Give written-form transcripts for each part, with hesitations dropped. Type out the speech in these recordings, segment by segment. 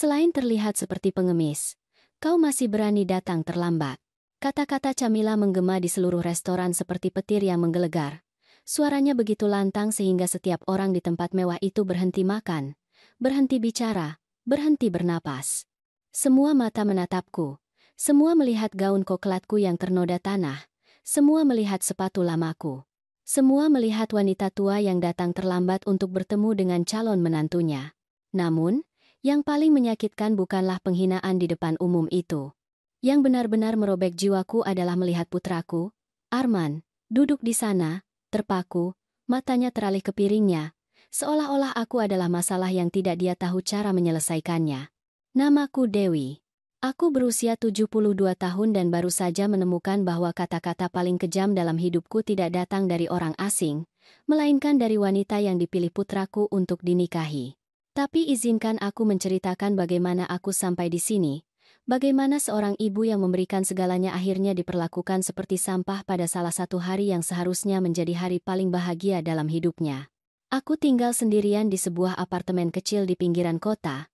Selain terlihat seperti pengemis, kau masih berani datang terlambat. Kata-kata Camilla menggema di seluruh restoran seperti petir yang menggelegar. Suaranya begitu lantang sehingga setiap orang di tempat mewah itu berhenti makan, berhenti bicara, berhenti bernapas. Semua mata menatapku. Semua melihat gaun koklatku yang ternoda tanah. Semua melihat sepatu lamaku. Semua melihat wanita tua yang datang terlambat untuk bertemu dengan calon menantunya. Namun, yang paling menyakitkan bukanlah penghinaan di depan umum itu. Yang benar-benar merobek jiwaku adalah melihat putraku, Arman, duduk di sana, terpaku, matanya teralih ke piringnya, seolah-olah aku adalah masalah yang tidak dia tahu cara menyelesaikannya. Namaku Dewi. Aku berusia 72 tahun dan baru saja menemukan bahwa kata-kata paling kejam dalam hidupku tidak datang dari orang asing, melainkan dari wanita yang dipilih putraku untuk dinikahi. Tapi izinkan aku menceritakan bagaimana aku sampai di sini, bagaimana seorang ibu yang memberikan segalanya akhirnya diperlakukan seperti sampah pada salah satu hari yang seharusnya menjadi hari paling bahagia dalam hidupnya. Aku tinggal sendirian di sebuah apartemen kecil di pinggiran kota.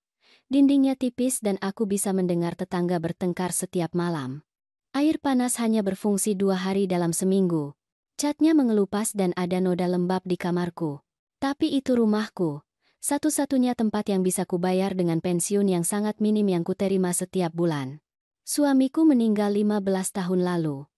Dindingnya tipis dan aku bisa mendengar tetangga bertengkar setiap malam. Air panas hanya berfungsi 2 hari dalam seminggu. Catnya mengelupas dan ada noda lembab di kamarku. Tapi itu rumahku. Satu-satunya tempat yang bisa kubayar dengan pensiun yang sangat minim yang kuterima setiap bulan. Suamiku meninggal 15 tahun lalu.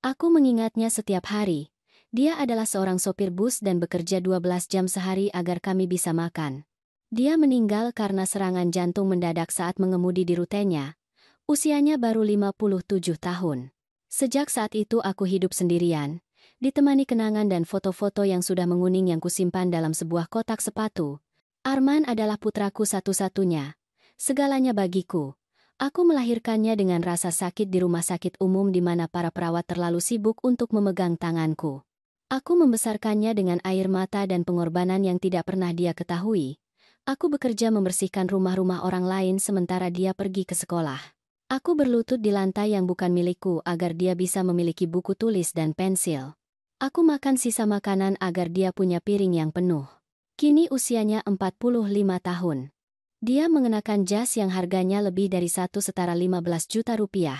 Aku mengingatnya setiap hari. Dia adalah seorang sopir bus dan bekerja 12 jam sehari agar kami bisa makan. Dia meninggal karena serangan jantung mendadak saat mengemudi di rutenya. Usianya baru 57 tahun. Sejak saat itu aku hidup sendirian, ditemani kenangan dan foto-foto yang sudah menguning yang kusimpan dalam sebuah kotak sepatu. Arman adalah putraku satu-satunya. Segalanya bagiku. Aku melahirkannya dengan rasa sakit di rumah sakit umum di mana para perawat terlalu sibuk untuk memegang tanganku. Aku membesarkannya dengan air mata dan pengorbanan yang tidak pernah dia ketahui. Aku bekerja membersihkan rumah-rumah orang lain sementara dia pergi ke sekolah. Aku berlutut di lantai yang bukan milikku agar dia bisa memiliki buku tulis dan pensil. Aku makan sisa makanan agar dia punya piring yang penuh. Kini usianya 45 tahun. Dia mengenakan jas yang harganya lebih dari 1,15 juta rupiah.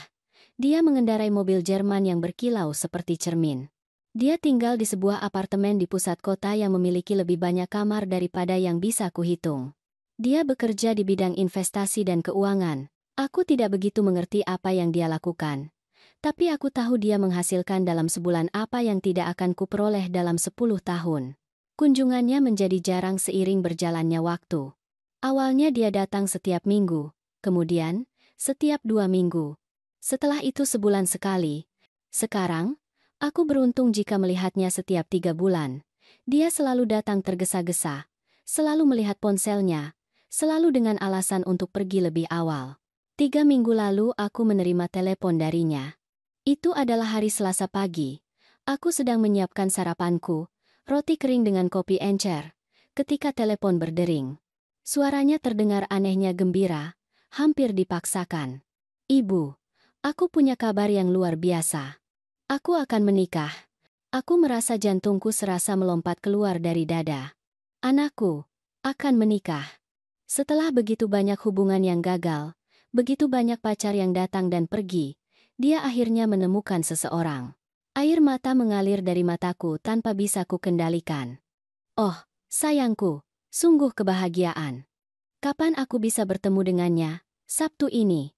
Dia mengendarai mobil Jerman yang berkilau seperti cermin. Dia tinggal di sebuah apartemen di pusat kota yang memiliki lebih banyak kamar daripada yang bisa kuhitung. Dia bekerja di bidang investasi dan keuangan. Aku tidak begitu mengerti apa yang dia lakukan. Tapi aku tahu dia menghasilkan dalam sebulan apa yang tidak akan kuperoleh dalam 10 tahun. Kunjungannya menjadi jarang seiring berjalannya waktu. Awalnya dia datang setiap minggu, kemudian setiap 2 minggu. Setelah itu sebulan sekali. Sekarang, aku beruntung jika melihatnya setiap 3 bulan. Dia selalu datang tergesa-gesa, selalu melihat ponselnya, selalu dengan alasan untuk pergi lebih awal. 3 minggu lalu aku menerima telepon darinya. Itu adalah hari Selasa pagi. Aku sedang menyiapkan sarapanku, roti kering dengan kopi encer, ketika telepon berdering. Suaranya terdengar anehnya gembira, hampir dipaksakan. Ibu, aku punya kabar yang luar biasa. Aku akan menikah. Aku merasa jantungku serasa melompat keluar dari dada. Anakku, akan menikah. Setelah begitu banyak hubungan yang gagal, begitu banyak pacar yang datang dan pergi, dia akhirnya menemukan seseorang. Air mata mengalir dari mataku tanpa bisa kukendalikan. Oh, sayangku, sungguh kebahagiaan. Kapan aku bisa bertemu dengannya? Sabtu ini.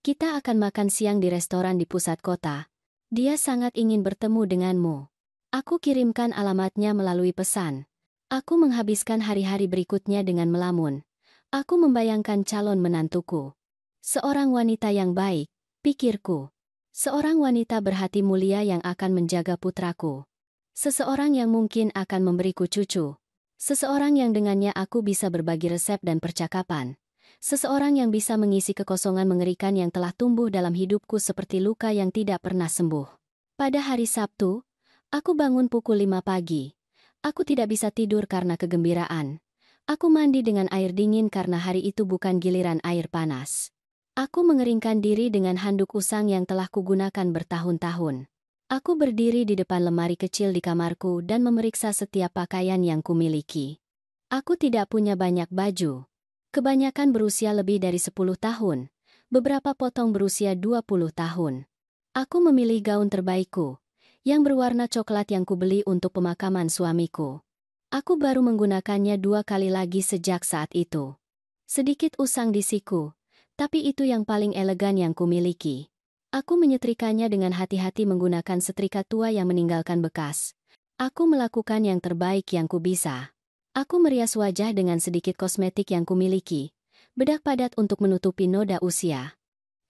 Kita akan makan siang di restoran di pusat kota. Dia sangat ingin bertemu denganmu. Aku kirimkan alamatnya melalui pesan. Aku menghabiskan hari-hari berikutnya dengan melamun. Aku membayangkan calon menantuku. Seorang wanita yang baik, pikirku. Seorang wanita berhati mulia yang akan menjaga putraku. Seseorang yang mungkin akan memberiku cucu. Seseorang yang dengannya aku bisa berbagi resep dan percakapan. Seseorang yang bisa mengisi kekosongan mengerikan yang telah tumbuh dalam hidupku seperti luka yang tidak pernah sembuh. Pada hari Sabtu, aku bangun pukul 5 pagi. Aku tidak bisa tidur karena kegembiraan. Aku mandi dengan air dingin karena hari itu bukan giliran air panas. Aku mengeringkan diri dengan handuk usang yang telah kugunakan bertahun-tahun. Aku berdiri di depan lemari kecil di kamarku dan memeriksa setiap pakaian yang kumiliki. Aku tidak punya banyak baju. Kebanyakan berusia lebih dari 10 tahun, beberapa potong berusia 20 tahun. Aku memilih gaun terbaikku, yang berwarna coklat yang kubeli untuk pemakaman suamiku. Aku baru menggunakannya 2 kali lagi sejak saat itu. Sedikit usang di siku, tapi itu yang paling elegan yang kumiliki. Aku menyetrikanya dengan hati-hati menggunakan setrika tua yang meninggalkan bekas. Aku melakukan yang terbaik yang kubisa. Aku merias wajah dengan sedikit kosmetik yang kumiliki, bedak padat untuk menutupi noda usia.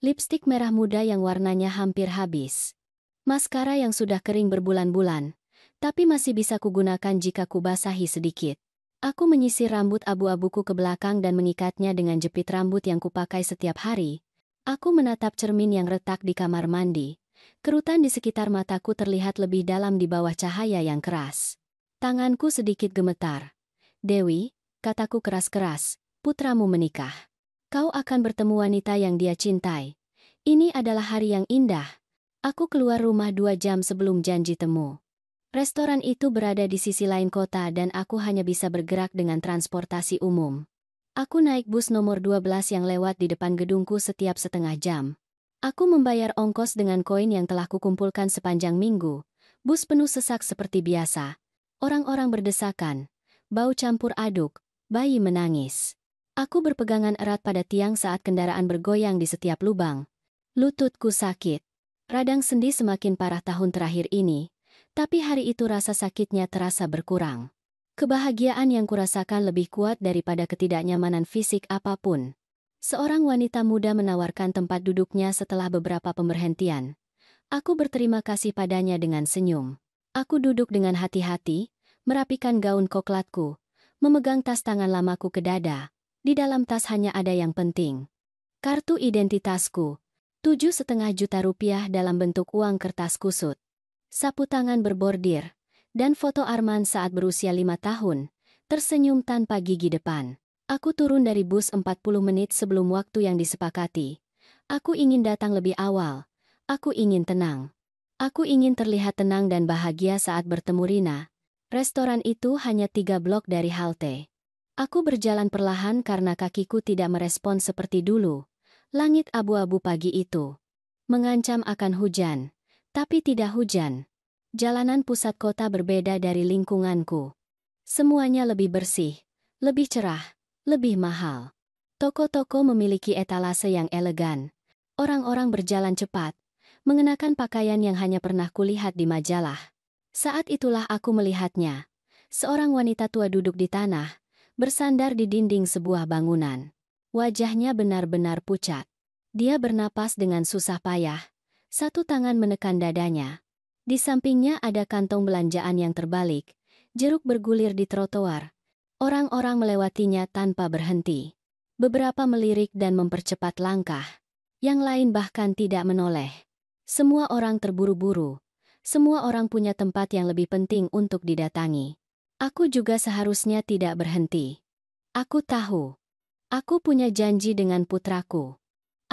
Lipstik merah muda yang warnanya hampir habis. Maskara yang sudah kering berbulan-bulan, tapi masih bisa kugunakan jika kubasahi sedikit. Aku menyisir rambut abu-abuku ke belakang dan mengikatnya dengan jepit rambut yang kupakai setiap hari. Aku menatap cermin yang retak di kamar mandi. Kerutan di sekitar mataku terlihat lebih dalam di bawah cahaya yang keras. Tanganku sedikit gemetar. Dewi, kataku keras-keras, putramu menikah. Kau akan bertemu wanita yang dia cintai. Ini adalah hari yang indah. Aku keluar rumah 2 jam sebelum janji temu. Restoran itu berada di sisi lain kota dan aku hanya bisa bergerak dengan transportasi umum. Aku naik bus nomor 12 yang lewat di depan gedungku setiap setengah jam. Aku membayar ongkos dengan koin yang telah kukumpulkan sepanjang minggu. Bus penuh sesak seperti biasa. Orang-orang berdesakan. Bau campur aduk. Bayi menangis. Aku berpegangan erat pada tiang saat kendaraan bergoyang di setiap lubang. Lututku sakit. Radang sendi semakin parah tahun terakhir ini. Tapi hari itu rasa sakitnya terasa berkurang. Kebahagiaan yang kurasakan lebih kuat daripada ketidaknyamanan fisik apapun. Seorang wanita muda menawarkan tempat duduknya setelah beberapa pemberhentian. Aku berterima kasih padanya dengan senyum. Aku duduk dengan hati-hati, merapikan gaun koklatku, memegang tas tangan lamaku ke dada. Di dalam tas hanya ada yang penting. Kartu identitasku, 7,5 juta rupiah dalam bentuk uang kertas kusut. Sapu tangan berbordir, dan foto Arman saat berusia 5 tahun, tersenyum tanpa gigi depan. Aku turun dari bus 40 menit sebelum waktu yang disepakati. Aku ingin datang lebih awal. Aku ingin tenang. Aku ingin terlihat tenang dan bahagia saat bertemu Rina. Restoran itu hanya 3 blok dari halte. Aku berjalan perlahan karena kakiku tidak merespons seperti dulu. Langit abu-abu pagi itu mengancam akan hujan. Tapi tidak hujan. Jalanan pusat kota berbeda dari lingkunganku. Semuanya lebih bersih, lebih cerah, lebih mahal. Toko-toko memiliki etalase yang elegan. Orang-orang berjalan cepat, mengenakan pakaian yang hanya pernah kulihat di majalah. Saat itulah aku melihatnya. Seorang wanita tua duduk di tanah, bersandar di dinding sebuah bangunan. Wajahnya benar-benar pucat. Dia bernapas dengan susah payah. Satu tangan menekan dadanya. Di sampingnya ada kantong belanjaan yang terbalik. Jeruk bergulir di trotoar. Orang-orang melewatinya tanpa berhenti. Beberapa melirik dan mempercepat langkah. Yang lain bahkan tidak menoleh. Semua orang terburu-buru. Semua orang punya tempat yang lebih penting untuk didatangi. Aku juga seharusnya tidak berhenti. Aku tahu. Aku punya janji dengan putraku.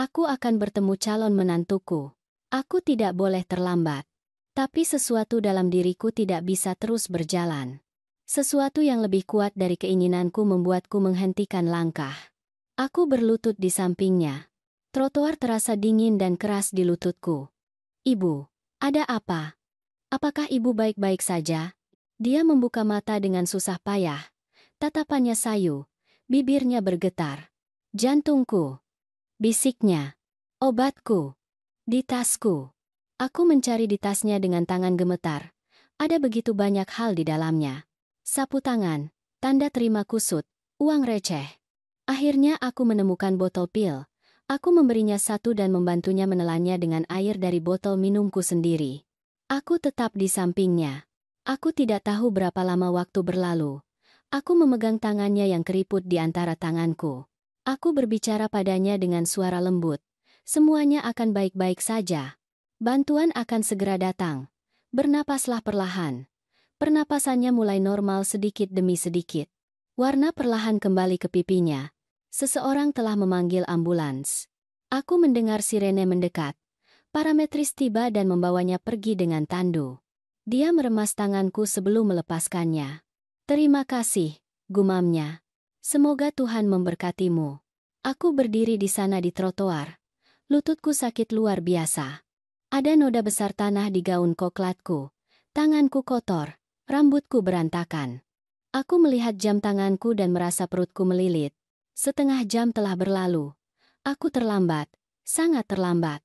Aku akan bertemu calon menantuku. Aku tidak boleh terlambat. Tapi sesuatu dalam diriku tidak bisa terus berjalan. Sesuatu yang lebih kuat dari keinginanku membuatku menghentikan langkah. Aku berlutut di sampingnya. Trotoar terasa dingin dan keras di lututku. Ibu, ada apa? Apakah ibu baik-baik saja? Dia membuka mata dengan susah payah. Tatapannya sayu. Bibirnya bergetar. Jantungku. Bisiknya. Obatku. Di tasku. Aku mencari di tasnya dengan tangan gemetar. Ada begitu banyak hal di dalamnya. Sapu tangan, tanda terima kusut, uang receh. Akhirnya aku menemukan botol pil. Aku memberinya satu dan membantunya menelannya dengan air dari botol minumku sendiri. Aku tetap di sampingnya. Aku tidak tahu berapa lama waktu berlalu. Aku memegang tangannya yang keriput di antara tanganku. Aku berbicara padanya dengan suara lembut. Semuanya akan baik-baik saja. Bantuan akan segera datang. Bernapaslah perlahan. Pernapasannya mulai normal sedikit demi sedikit. Warna perlahan kembali ke pipinya. Seseorang telah memanggil ambulans. Aku mendengar sirene mendekat. Parametris tiba dan membawanya pergi dengan tandu. Dia meremas tanganku sebelum melepaskannya. Terima kasih, gumamnya. Semoga Tuhan memberkatimu. Aku berdiri di sana di trotoar. Lututku sakit luar biasa. Ada noda besar tanah di gaun koklatku. Tanganku kotor, rambutku berantakan. Aku melihat jam tanganku dan merasa perutku melilit. Setengah jam telah berlalu. Aku terlambat, sangat terlambat.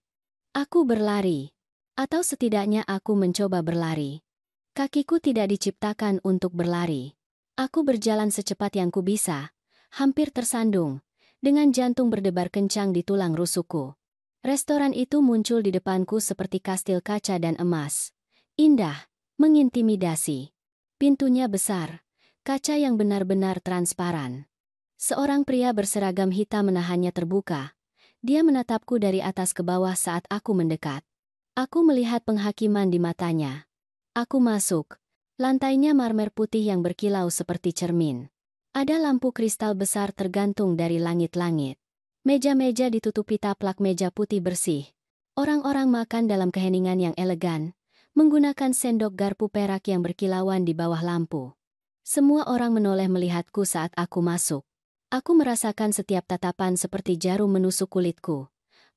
Aku berlari. Atau setidaknya aku mencoba berlari. Kakiku tidak diciptakan untuk berlari. Aku berjalan secepat yang ku bisa, hampir tersandung, dengan jantung berdebar kencang di tulang rusukku. Restoran itu muncul di depanku seperti kastil kaca dan emas. Indah, mengintimidasi. Pintunya besar, kaca yang benar-benar transparan. Seorang pria berseragam hitam menahannya terbuka. Dia menatapku dari atas ke bawah saat aku mendekat. Aku melihat penghakiman di matanya. Aku masuk. Lantainya marmer putih yang berkilau seperti cermin. Ada lampu kristal besar tergantung dari langit-langit. Meja-meja ditutupi taplak meja putih bersih. Orang-orang makan dalam keheningan yang elegan, menggunakan sendok garpu perak yang berkilauan di bawah lampu. Semua orang menoleh melihatku saat aku masuk. Aku merasakan setiap tatapan seperti jarum menusuk kulitku.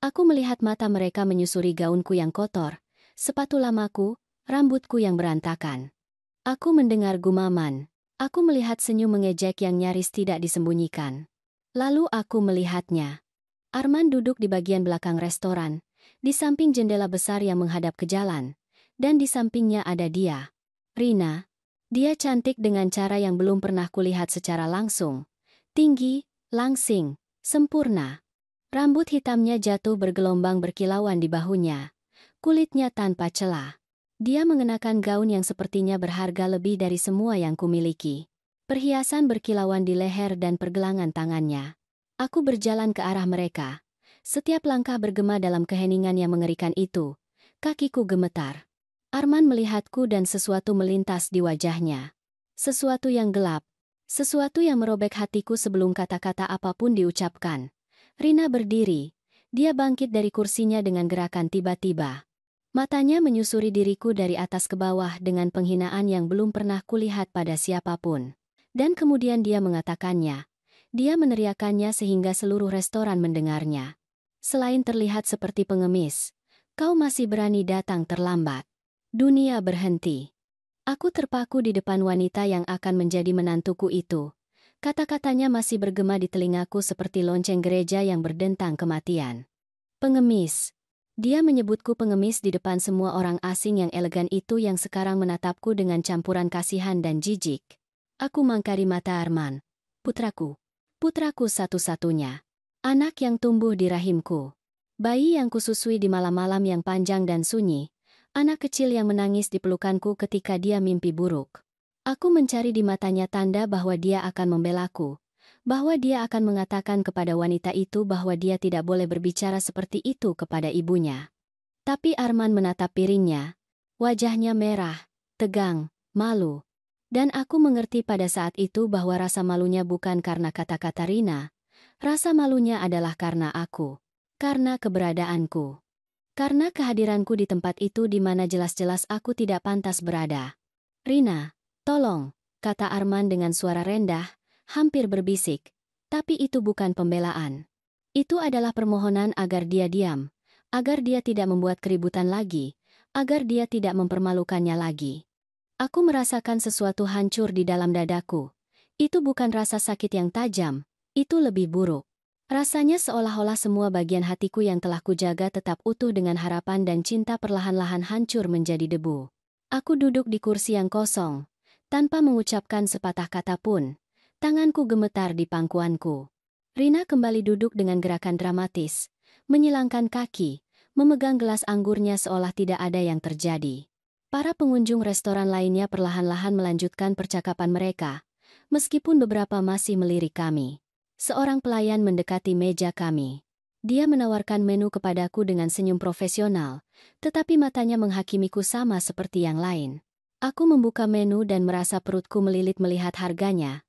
Aku melihat mata mereka menyusuri gaunku yang kotor, sepatu lamaku, rambutku yang berantakan. Aku mendengar gumaman. Aku melihat senyum mengejek yang nyaris tidak disembunyikan. Lalu aku melihatnya. Arman duduk di bagian belakang restoran, di samping jendela besar yang menghadap ke jalan, dan di sampingnya ada dia. Rina. Dia cantik dengan cara yang belum pernah kulihat secara langsung. Tinggi, langsing, sempurna. Rambut hitamnya jatuh bergelombang berkilauan di bahunya. Kulitnya tanpa celah. Dia mengenakan gaun yang sepertinya berharga lebih dari semua yang kumiliki. Perhiasan berkilauan di leher dan pergelangan tangannya. Aku berjalan ke arah mereka. Setiap langkah bergema dalam keheningan yang mengerikan itu. Kakiku gemetar. Arman melihatku dan sesuatu melintas di wajahnya. Sesuatu yang gelap. Sesuatu yang merobek hatiku sebelum kata-kata apapun diucapkan. Rina berdiri. Dia bangkit dari kursinya dengan gerakan tiba-tiba. Matanya menyusuri diriku dari atas ke bawah dengan penghinaan yang belum pernah kulihat pada siapapun. Dan kemudian dia mengatakannya. Dia meneriakannya sehingga seluruh restoran mendengarnya. Selain terlihat seperti pengemis, kau masih berani datang terlambat. Dunia berhenti. Aku terpaku di depan wanita yang akan menjadi menantuku itu. Kata-katanya masih bergema di telingaku seperti lonceng gereja yang berdentang kematian. Pengemis. Dia menyebutku pengemis di depan semua orang asing yang elegan itu yang sekarang menatapku dengan campuran kasihan dan jijik. Aku mangkari mata Arman. Putraku. Putraku satu-satunya. Anak yang tumbuh di rahimku. Bayi yang kususui di malam-malam yang panjang dan sunyi. Anak kecil yang menangis di pelukanku ketika dia mimpi buruk. Aku mencari di matanya tanda bahwa dia akan membelaku. Bahwa dia akan mengatakan kepada wanita itu bahwa dia tidak boleh berbicara seperti itu kepada ibunya. Tapi Arman menatap piringnya. Wajahnya merah, tegang, malu. Dan aku mengerti pada saat itu bahwa rasa malunya bukan karena kata-kata Rina. Rasa malunya adalah karena aku. Karena keberadaanku. Karena kehadiranku di tempat itu di mana jelas-jelas aku tidak pantas berada. Rina, tolong, kata Arman dengan suara rendah, hampir berbisik. Tapi itu bukan pembelaan. Itu adalah permohonan agar dia diam. Agar dia tidak membuat keributan lagi. Agar dia tidak mempermalukannya lagi. Aku merasakan sesuatu hancur di dalam dadaku. Itu bukan rasa sakit yang tajam, itu lebih buruk. Rasanya seolah-olah semua bagian hatiku yang telah kujaga tetap utuh dengan harapan dan cinta perlahan-lahan hancur menjadi debu. Aku duduk di kursi yang kosong, tanpa mengucapkan sepatah kata pun. Tanganku gemetar di pangkuanku. Rina kembali duduk dengan gerakan dramatis, menyilangkan kaki, memegang gelas anggurnya seolah tidak ada yang terjadi. Para pengunjung restoran lainnya perlahan-lahan melanjutkan percakapan mereka, meskipun beberapa masih melirik kami. Seorang pelayan mendekati meja kami. Dia menawarkan menu kepadaku dengan senyum profesional, tetapi matanya menghakimiku sama seperti yang lain. Aku membuka menu dan merasa perutku melilit melihat harganya.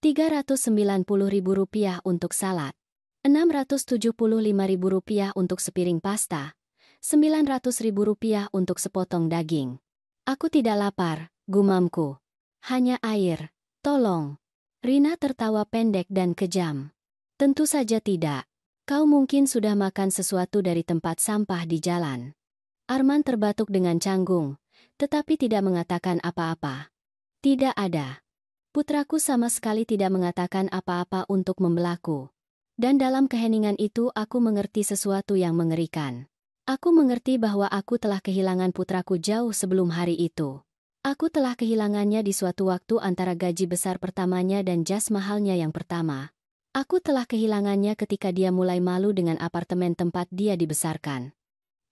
Rp390.000 untuk salad. Rp675.000 untuk sepiring pasta. Rp900.000 untuk sepotong daging. Aku tidak lapar, gumamku. Hanya air. Tolong. Rina tertawa pendek dan kejam. Tentu saja tidak. Kau mungkin sudah makan sesuatu dari tempat sampah di jalan. Arman terbatuk dengan canggung, tetapi tidak mengatakan apa-apa. Tidak ada. Putraku sama sekali tidak mengatakan apa-apa untuk membelaku. Dan dalam keheningan itu aku mengerti sesuatu yang mengerikan. Aku mengerti bahwa aku telah kehilangan putraku jauh sebelum hari itu. Aku telah kehilangannya di suatu waktu antara gaji besar pertamanya dan jas mahalnya yang pertama. Aku telah kehilangannya ketika dia mulai malu dengan apartemen tempat dia dibesarkan.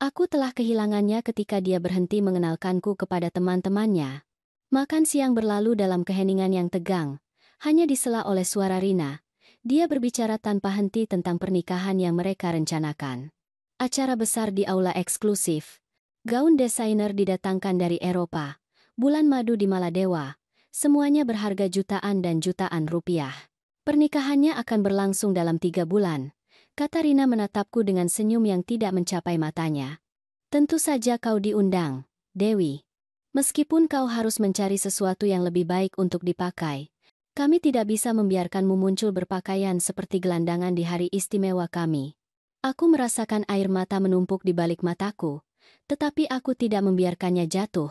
Aku telah kehilangannya ketika dia berhenti mengenalkanku kepada teman-temannya. Makan siang berlalu dalam keheningan yang tegang, hanya disela oleh suara Rina. Dia berbicara tanpa henti tentang pernikahan yang mereka rencanakan. Acara besar di aula eksklusif. Gaun desainer didatangkan dari Eropa. Bulan madu di Maladewa. Semuanya berharga jutaan dan jutaan rupiah. Pernikahannya akan berlangsung dalam 3 bulan. Kata Rina menatapku dengan senyum yang tidak mencapai matanya. Tentu saja kau diundang, Dewi. Meskipun kau harus mencari sesuatu yang lebih baik untuk dipakai, kami tidak bisa membiarkanmu muncul berpakaian seperti gelandangan di hari istimewa kami. Aku merasakan air mata menumpuk di balik mataku, tetapi aku tidak membiarkannya jatuh.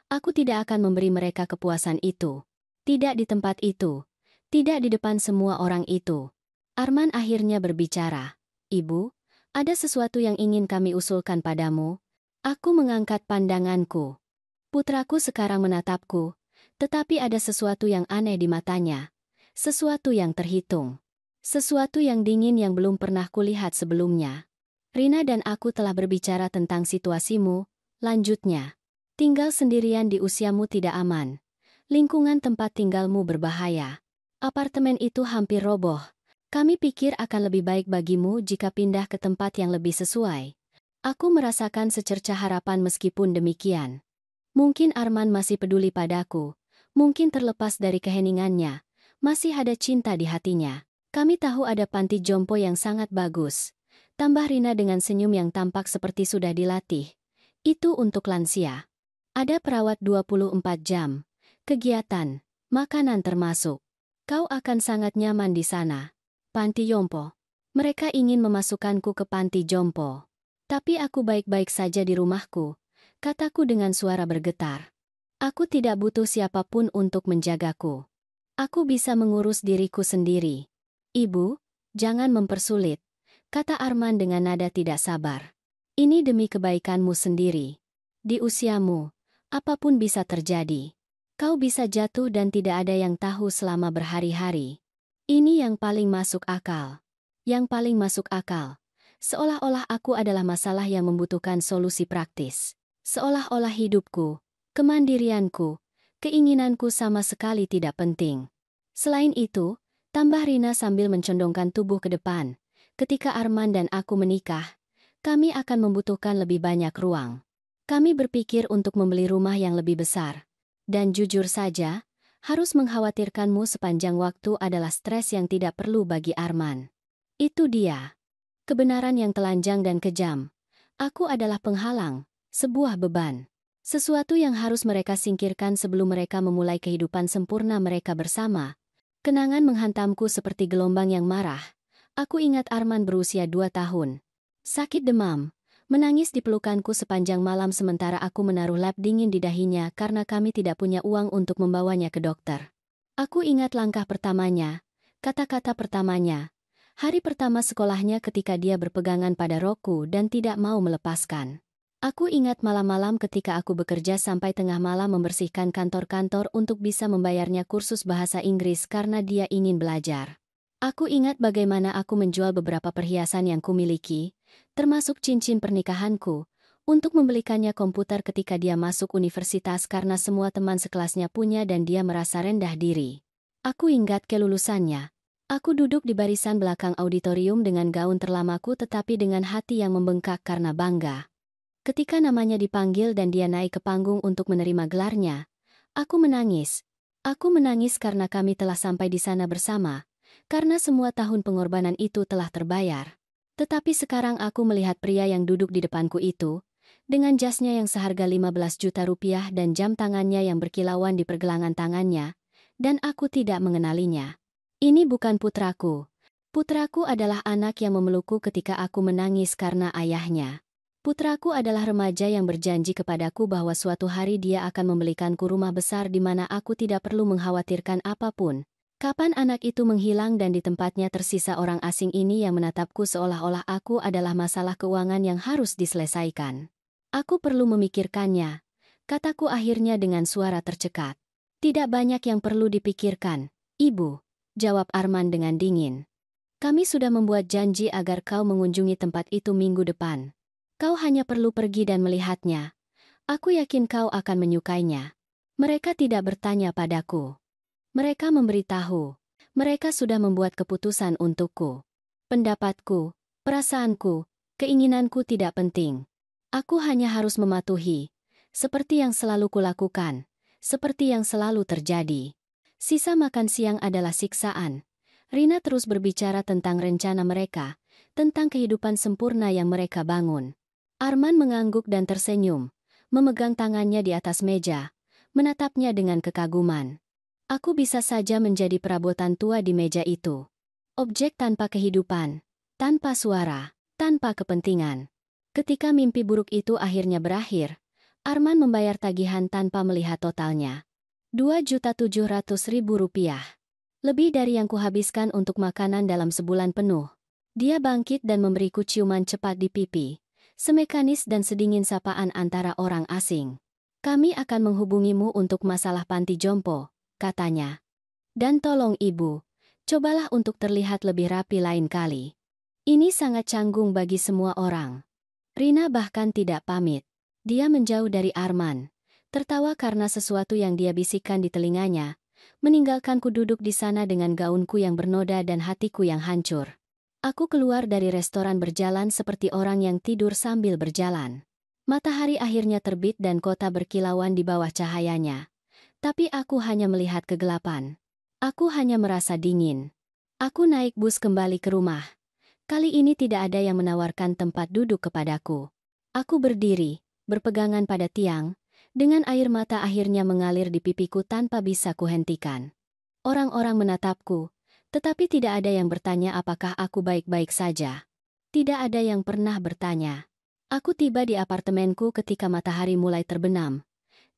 Aku tidak akan memberi mereka kepuasan itu. Tidak di tempat itu. Tidak di depan semua orang itu. Arman akhirnya berbicara. Ibu, ada sesuatu yang ingin kami usulkan padamu. Aku mengangkat pandanganku. Putraku sekarang menatapku, tetapi ada sesuatu yang aneh di matanya. Sesuatu yang terhitung. Sesuatu yang dingin yang belum pernah kulihat sebelumnya. Rina dan aku telah berbicara tentang situasimu, lanjutnya. Tinggal sendirian di usiamu tidak aman. Lingkungan tempat tinggalmu berbahaya. Apartemen itu hampir roboh. Kami pikir akan lebih baik bagimu jika pindah ke tempat yang lebih sesuai. Aku merasakan secercah harapan meskipun demikian. Mungkin Arman masih peduli padaku. Mungkin terlepas dari keheningannya. Masih ada cinta di hatinya. Kami tahu ada panti jompo yang sangat bagus. Tambah Rina dengan senyum yang tampak seperti sudah dilatih. Itu untuk lansia. Ada perawat 24 jam. Kegiatan, makanan termasuk. Kau akan sangat nyaman di sana. Panti jompo. Mereka ingin memasukkanku ke panti jompo. Tapi aku baik-baik saja di rumahku, kataku dengan suara bergetar. Aku tidak butuh siapapun untuk menjagaku. Aku bisa mengurus diriku sendiri. Ibu, jangan mempersulit, kata Arman dengan nada tidak sabar. Ini demi kebaikanmu sendiri. Di usiamu, apapun bisa terjadi. Kau bisa jatuh dan tidak ada yang tahu selama berhari-hari. Ini yang paling masuk akal. Yang paling masuk akal. Seolah-olah aku adalah masalah yang membutuhkan solusi praktis. Seolah-olah hidupku, kemandirianku, keinginanku sama sekali tidak penting. Selain itu, tambah Rina sambil mencondongkan tubuh ke depan. Ketika Arman dan aku menikah, kami akan membutuhkan lebih banyak ruang. Kami berpikir untuk membeli rumah yang lebih besar. Dan jujur saja, harus mengkhawatirkanmu sepanjang waktu adalah stres yang tidak perlu bagi Arman. Itu dia. Kebenaran yang telanjang dan kejam. Aku adalah penghalang, sebuah beban. Sesuatu yang harus mereka singkirkan sebelum mereka memulai kehidupan sempurna mereka bersama. Kenangan menghantamku seperti gelombang yang marah. Aku ingat Arman berusia 2 tahun. Sakit demam. Menangis di pelukanku sepanjang malam sementara aku menaruh lap dingin di dahinya karena kami tidak punya uang untuk membawanya ke dokter. Aku ingat langkah pertamanya, kata-kata pertamanya, hari pertama sekolahnya ketika dia berpegangan pada rokku dan tidak mau melepaskan. Aku ingat malam-malam ketika aku bekerja sampai tengah malam membersihkan kantor-kantor untuk bisa membayarnya kursus bahasa Inggris karena dia ingin belajar. Aku ingat bagaimana aku menjual beberapa perhiasan yang kumiliki, termasuk cincin pernikahanku, untuk membelikannya komputer ketika dia masuk universitas karena semua teman sekelasnya punya dan dia merasa rendah diri. Aku ingat kelulusannya. Aku duduk di barisan belakang auditorium dengan gaun terlamaku tetapi dengan hati yang membengkak karena bangga. Ketika namanya dipanggil dan dia naik ke panggung untuk menerima gelarnya, aku menangis. Aku menangis karena kami telah sampai di sana bersama, karena semua tahun pengorbanan itu telah terbayar. Tetapi sekarang aku melihat pria yang duduk di depanku itu, dengan jasnya yang seharga 15 juta rupiah dan jam tangannya yang berkilauan di pergelangan tangannya, dan aku tidak mengenalinya. Ini bukan putraku. Putraku adalah anak yang memelukku ketika aku menangis karena ayahnya. Putraku adalah remaja yang berjanji kepadaku bahwa suatu hari dia akan membelikanku rumah besar di mana aku tidak perlu mengkhawatirkan apapun. Kapan anak itu menghilang dan di tempatnya tersisa orang asing ini yang menatapku seolah-olah aku adalah masalah keuangan yang harus diselesaikan. Aku perlu memikirkannya, kataku akhirnya dengan suara tercekat. Tidak banyak yang perlu dipikirkan, Ibu, jawab Arman dengan dingin. Kami sudah membuat janji agar kau mengunjungi tempat itu minggu depan. Kau hanya perlu pergi dan melihatnya. Aku yakin kau akan menyukainya. Mereka tidak bertanya padaku. Mereka memberitahu. Mereka sudah membuat keputusan untukku. Pendapatku, perasaanku, keinginanku tidak penting. Aku hanya harus mematuhi. Seperti yang selalu kulakukan. Seperti yang selalu terjadi. Sisa makan siang adalah siksaan. Rina terus berbicara tentang rencana mereka, tentang kehidupan sempurna yang mereka bangun. Arman mengangguk dan tersenyum, memegang tangannya di atas meja, menatapnya dengan kekaguman. Aku bisa saja menjadi perabotan tua di meja itu. Objek tanpa kehidupan, tanpa suara, tanpa kepentingan. Ketika mimpi buruk itu akhirnya berakhir, Arman membayar tagihan tanpa melihat totalnya. Rp2.700.000. Lebih dari yang kuhabiskan untuk makanan dalam sebulan penuh. Dia bangkit dan memberiku ciuman cepat di pipi, semekanis dan sedingin sapaan antara orang asing. Kami akan menghubungimu untuk masalah panti jompo, katanya. Dan tolong ibu, cobalah untuk terlihat lebih rapi lain kali. Ini sangat canggung bagi semua orang. Rina bahkan tidak pamit. Dia menjauh dari Arman. Tertawa karena sesuatu yang dia bisikkan di telinganya, meninggalkanku duduk di sana dengan gaunku yang bernoda dan hatiku yang hancur. Aku keluar dari restoran berjalan seperti orang yang tidur sambil berjalan. Matahari akhirnya terbit dan kota berkilauan di bawah cahayanya. Tapi aku hanya melihat kegelapan. Aku hanya merasa dingin. Aku naik bus kembali ke rumah. Kali ini tidak ada yang menawarkan tempat duduk kepadaku. Aku berdiri, berpegangan pada tiang, dengan air mata akhirnya mengalir di pipiku tanpa bisa kuhentikan. Orang-orang menatapku, tetapi tidak ada yang bertanya apakah aku baik-baik saja. Tidak ada yang pernah bertanya. Aku tiba di apartemenku ketika matahari mulai terbenam.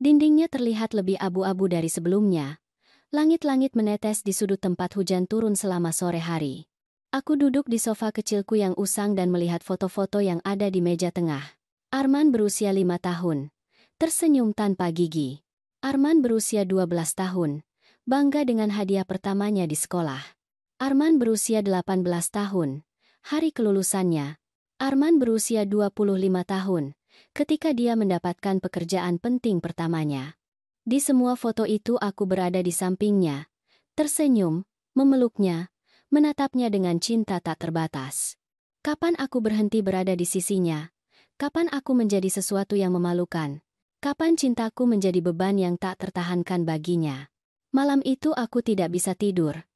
Dindingnya terlihat lebih abu-abu dari sebelumnya. Langit-langit menetes di sudut tempat hujan turun selama sore hari. Aku duduk di sofa kecilku yang usang dan melihat foto-foto yang ada di meja tengah. Arman berusia 5 tahun. Tersenyum tanpa gigi. Arman berusia 12 tahun. Bangga dengan hadiah pertamanya di sekolah. Arman berusia 18 tahun. Hari kelulusannya. Arman berusia 25 tahun. Ketika dia mendapatkan pekerjaan penting pertamanya. Di semua foto itu aku berada di sampingnya. Tersenyum, memeluknya, menatapnya dengan cinta tak terbatas. Kapan aku berhenti berada di sisinya? Kapan aku menjadi sesuatu yang memalukan? Kapan cintaku menjadi beban yang tak tertahankan baginya? Malam itu aku tidak bisa tidur.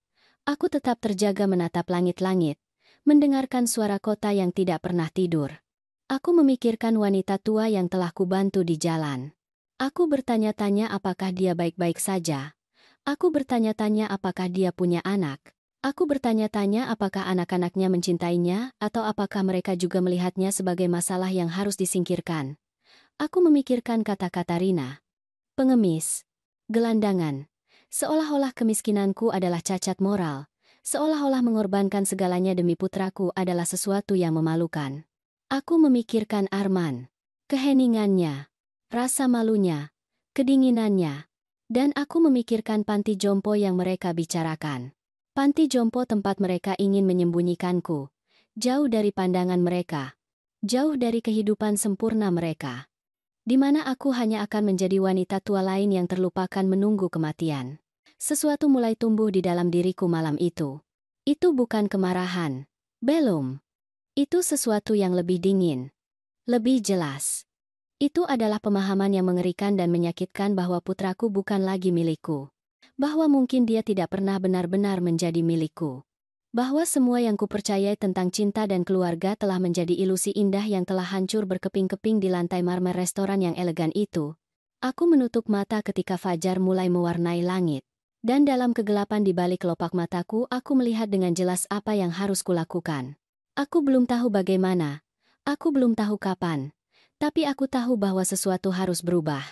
Aku tetap terjaga menatap langit-langit, mendengarkan suara kota yang tidak pernah tidur. Aku memikirkan wanita tua yang telah kubantu di jalan. Aku bertanya-tanya apakah dia baik-baik saja. Aku bertanya-tanya apakah dia punya anak. Aku bertanya-tanya apakah anak-anaknya mencintainya atau apakah mereka juga melihatnya sebagai masalah yang harus disingkirkan. Aku memikirkan kata-kata Rina. Pengemis. Gelandangan. Seolah-olah kemiskinanku adalah cacat moral. Seolah-olah mengorbankan segalanya demi putraku adalah sesuatu yang memalukan. Aku memikirkan Arman. Keheningannya. Rasa malunya. Kedinginannya. Dan aku memikirkan panti jompo yang mereka bicarakan. Panti jompo tempat mereka ingin menyembunyikanku. Jauh dari pandangan mereka. Jauh dari kehidupan sempurna mereka. Di mana aku hanya akan menjadi wanita tua lain yang terlupakan menunggu kematian. Sesuatu mulai tumbuh di dalam diriku malam itu. Itu bukan kemarahan. Belum. Itu sesuatu yang lebih dingin. Lebih jelas. Itu adalah pemahaman yang mengerikan dan menyakitkan bahwa putraku bukan lagi milikku. Bahwa mungkin dia tidak pernah benar-benar menjadi milikku. Bahwa semua yang kupercayai tentang cinta dan keluarga telah menjadi ilusi indah yang telah hancur berkeping-keping di lantai marmer restoran yang elegan itu. Aku menutup mata ketika fajar mulai mewarnai langit. Dan dalam kegelapan di balik kelopak mataku, aku melihat dengan jelas apa yang harus kulakukan. Aku belum tahu bagaimana, aku belum tahu kapan, tapi aku tahu bahwa sesuatu harus berubah.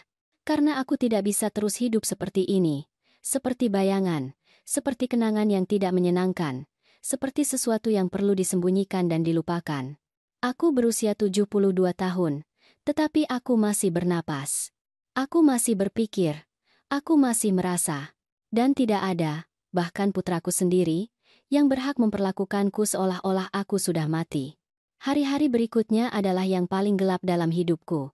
Karena aku tidak bisa terus hidup seperti ini, seperti bayangan, seperti kenangan yang tidak menyenangkan, seperti sesuatu yang perlu disembunyikan dan dilupakan. Aku berusia 72 tahun, tetapi aku masih bernapas. Aku masih berpikir, aku masih merasa. Dan tidak ada, bahkan putraku sendiri, yang berhak memperlakukanku seolah-olah aku sudah mati. Hari-hari berikutnya adalah yang paling gelap dalam hidupku.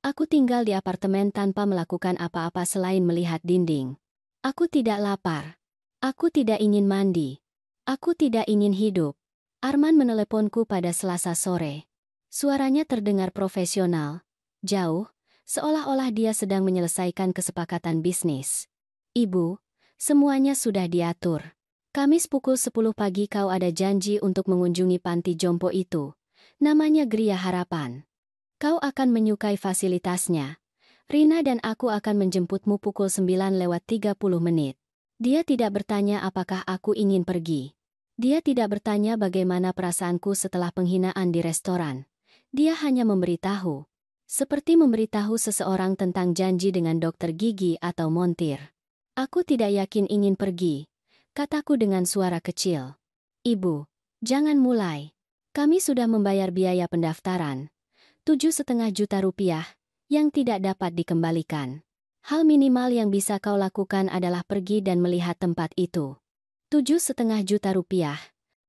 Aku tinggal di apartemen tanpa melakukan apa-apa selain melihat dinding. Aku tidak lapar. Aku tidak ingin mandi. Aku tidak ingin hidup. Arman meneleponku pada Selasa sore. Suaranya terdengar profesional, jauh, seolah-olah dia sedang menyelesaikan kesepakatan bisnis. Ibu, semuanya sudah diatur. Kamis pukul 10 pagi kau ada janji untuk mengunjungi panti jompo itu. Namanya Gria Harapan. Kau akan menyukai fasilitasnya. Rina dan aku akan menjemputmu pukul 9:30 menit. Dia tidak bertanya apakah aku ingin pergi. Dia tidak bertanya bagaimana perasaanku setelah penghinaan di restoran. Dia hanya memberitahu. Seperti memberitahu seseorang tentang janji dengan dokter gigi atau montir. Aku tidak yakin ingin pergi, kataku dengan suara kecil. Ibu, jangan mulai. Kami sudah membayar biaya pendaftaran, 7,5 juta rupiah, yang tidak dapat dikembalikan. Hal minimal yang bisa kau lakukan adalah pergi dan melihat tempat itu. 7,5 juta rupiah.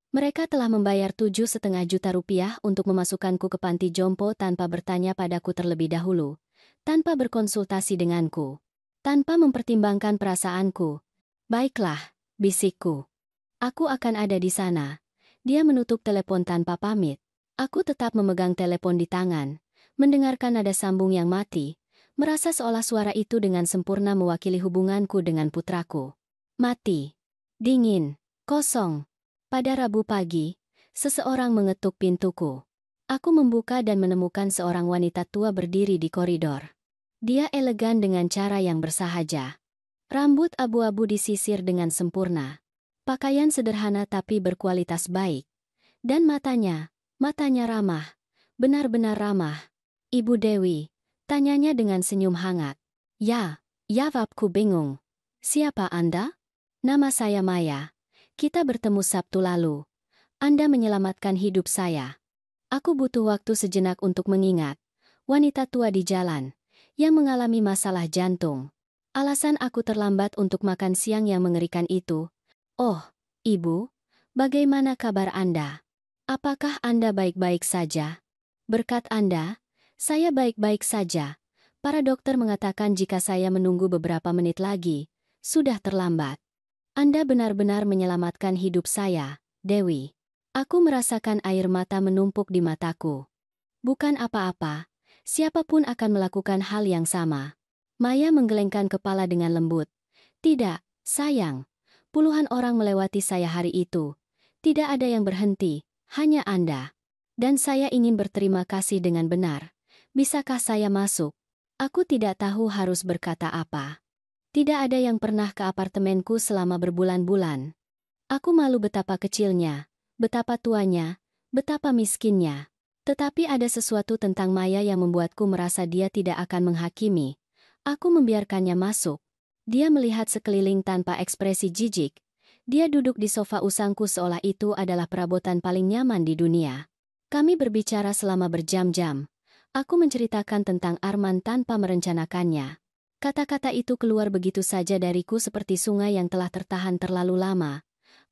Mereka telah membayar 7,5 juta rupiah untuk memasukkanku ke panti jompo tanpa bertanya padaku terlebih dahulu, tanpa berkonsultasi denganku. Tanpa mempertimbangkan perasaanku. Baiklah, bisikku. Aku akan ada di sana. Dia menutup telepon tanpa pamit. Aku tetap memegang telepon di tangan, mendengarkan nada sambung yang mati, merasa seolah suara itu dengan sempurna mewakili hubunganku dengan putraku. Mati. Dingin. Kosong. Pada Rabu pagi, seseorang mengetuk pintuku. Aku membuka dan menemukan seorang wanita tua berdiri di koridor. Dia elegan dengan cara yang bersahaja. Rambut abu-abu disisir dengan sempurna. Pakaian sederhana tapi berkualitas baik. Dan matanya ramah. Benar-benar ramah. Ibu Dewi, tanyanya dengan senyum hangat. Ya, jawabku bingung. Siapa Anda? Nama saya Maya. Kita bertemu Sabtu lalu. Anda menyelamatkan hidup saya. Aku butuh waktu sejenak untuk mengingat. Wanita tua di jalan yang mengalami masalah jantung. Alasan aku terlambat untuk makan siang yang mengerikan itu. Oh, Ibu, bagaimana kabar Anda? Apakah Anda baik-baik saja? Berkat Anda, saya baik-baik saja. Para dokter mengatakan jika saya menunggu beberapa menit lagi, sudah terlambat. Anda benar-benar menyelamatkan hidup saya, Dewi. Aku merasakan air mata menumpuk di mataku. Bukan apa-apa. Siapapun akan melakukan hal yang sama. Maya menggelengkan kepala dengan lembut. Tidak, sayang. Puluhan orang melewati saya hari itu. Tidak ada yang berhenti, hanya Anda. Dan saya ingin berterima kasih dengan benar. Bisakah saya masuk? Aku tidak tahu harus berkata apa. Tidak ada yang pernah ke apartemenku selama berbulan-bulan. Aku malu betapa kecilnya, betapa tuanya, betapa miskinnya. Tetapi ada sesuatu tentang Maya yang membuatku merasa dia tidak akan menghakimi. Aku membiarkannya masuk. Dia melihat sekeliling tanpa ekspresi jijik. Dia duduk di sofa usangku seolah itu adalah perabotan paling nyaman di dunia. Kami berbicara selama berjam-jam. Aku menceritakan tentang Arman tanpa merencanakannya. Kata-kata itu keluar begitu saja dariku seperti sungai yang telah tertahan terlalu lama.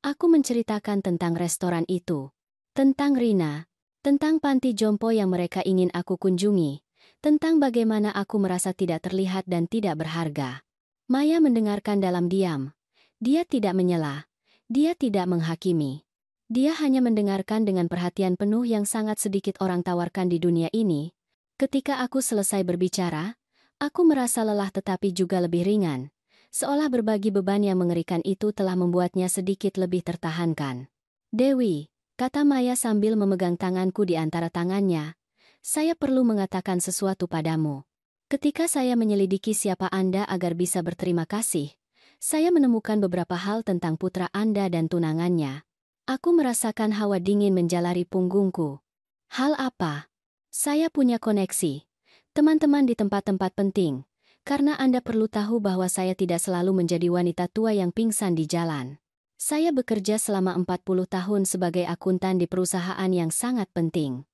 Aku menceritakan tentang restoran itu. Tentang Rina. Tentang panti jompo yang mereka ingin aku kunjungi. Tentang bagaimana aku merasa tidak terlihat dan tidak berharga. Maya mendengarkan dalam diam. Dia tidak menyela. Dia tidak menghakimi. Dia hanya mendengarkan dengan perhatian penuh yang sangat sedikit orang tawarkan di dunia ini. Ketika aku selesai berbicara, aku merasa lelah tetapi juga lebih ringan. Seolah berbagi beban yang mengerikan itu telah membuatnya sedikit lebih tertahankan. Dewi, kata Maya sambil memegang tanganku di antara tangannya, saya perlu mengatakan sesuatu padamu. Ketika saya menyelidiki siapa Anda agar bisa berterima kasih, Saya menemukan beberapa hal tentang putra Anda dan tunangannya. Aku merasakan hawa dingin menjalari punggungku. Hal apa? Saya punya koneksi. Teman-teman di tempat-tempat penting. Karena Anda perlu tahu bahwa saya tidak selalu menjadi wanita tua yang pingsan di jalan. Saya bekerja selama 40 tahun sebagai akuntan di perusahaan yang sangat penting.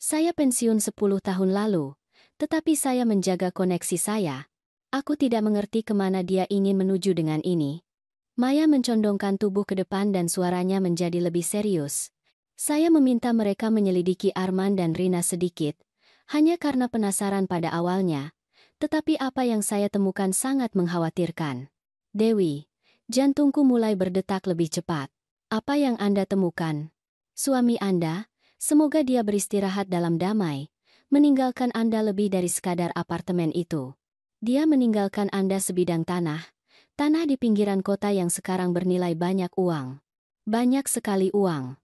Saya pensiun 10 tahun lalu, tetapi saya menjaga koneksi saya. Aku tidak mengerti kemana dia ingin menuju dengan ini. Maya mencondongkan tubuh ke depan dan suaranya menjadi lebih serius. Saya meminta mereka menyelidiki Arman dan Rina sedikit, hanya karena penasaran pada awalnya. Tetapi apa yang saya temukan sangat mengkhawatirkan. Dewi, jantungku mulai berdetak lebih cepat. Apa yang Anda temukan? Suami Anda, semoga dia beristirahat dalam damai, meninggalkan Anda lebih dari sekadar apartemen itu. Dia meninggalkan Anda sebidang tanah di pinggiran kota yang sekarang bernilai banyak uang. Banyak sekali uang.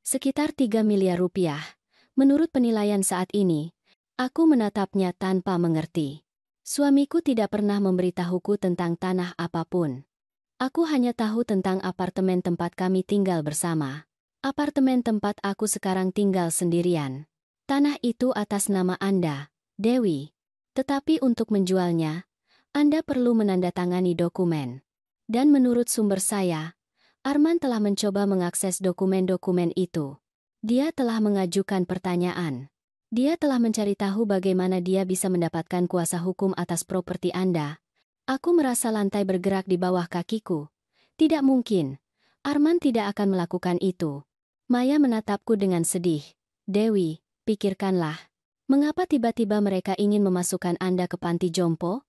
Sekitar 3 miliar rupiah. Menurut penilaian saat ini, aku menatapnya tanpa mengerti. Suamiku tidak pernah memberitahuku tentang tanah apapun. Aku hanya tahu tentang apartemen tempat kami tinggal bersama. Apartemen tempat aku sekarang tinggal sendirian. Tanah itu atas nama Anda, Dewi. Tetapi untuk menjualnya, Anda perlu menandatangani dokumen. Dan menurut sumber saya, Arman telah mencoba mengakses dokumen-dokumen itu. Dia telah mengajukan pertanyaan. Dia telah mencari tahu bagaimana dia bisa mendapatkan kuasa hukum atas properti Anda. Aku merasa lantai bergerak di bawah kakiku. Tidak mungkin. Arman tidak akan melakukan itu. Maya menatapku dengan sedih. Dewi, pikirkanlah. Mengapa tiba-tiba mereka ingin memasukkan Anda ke panti jompo?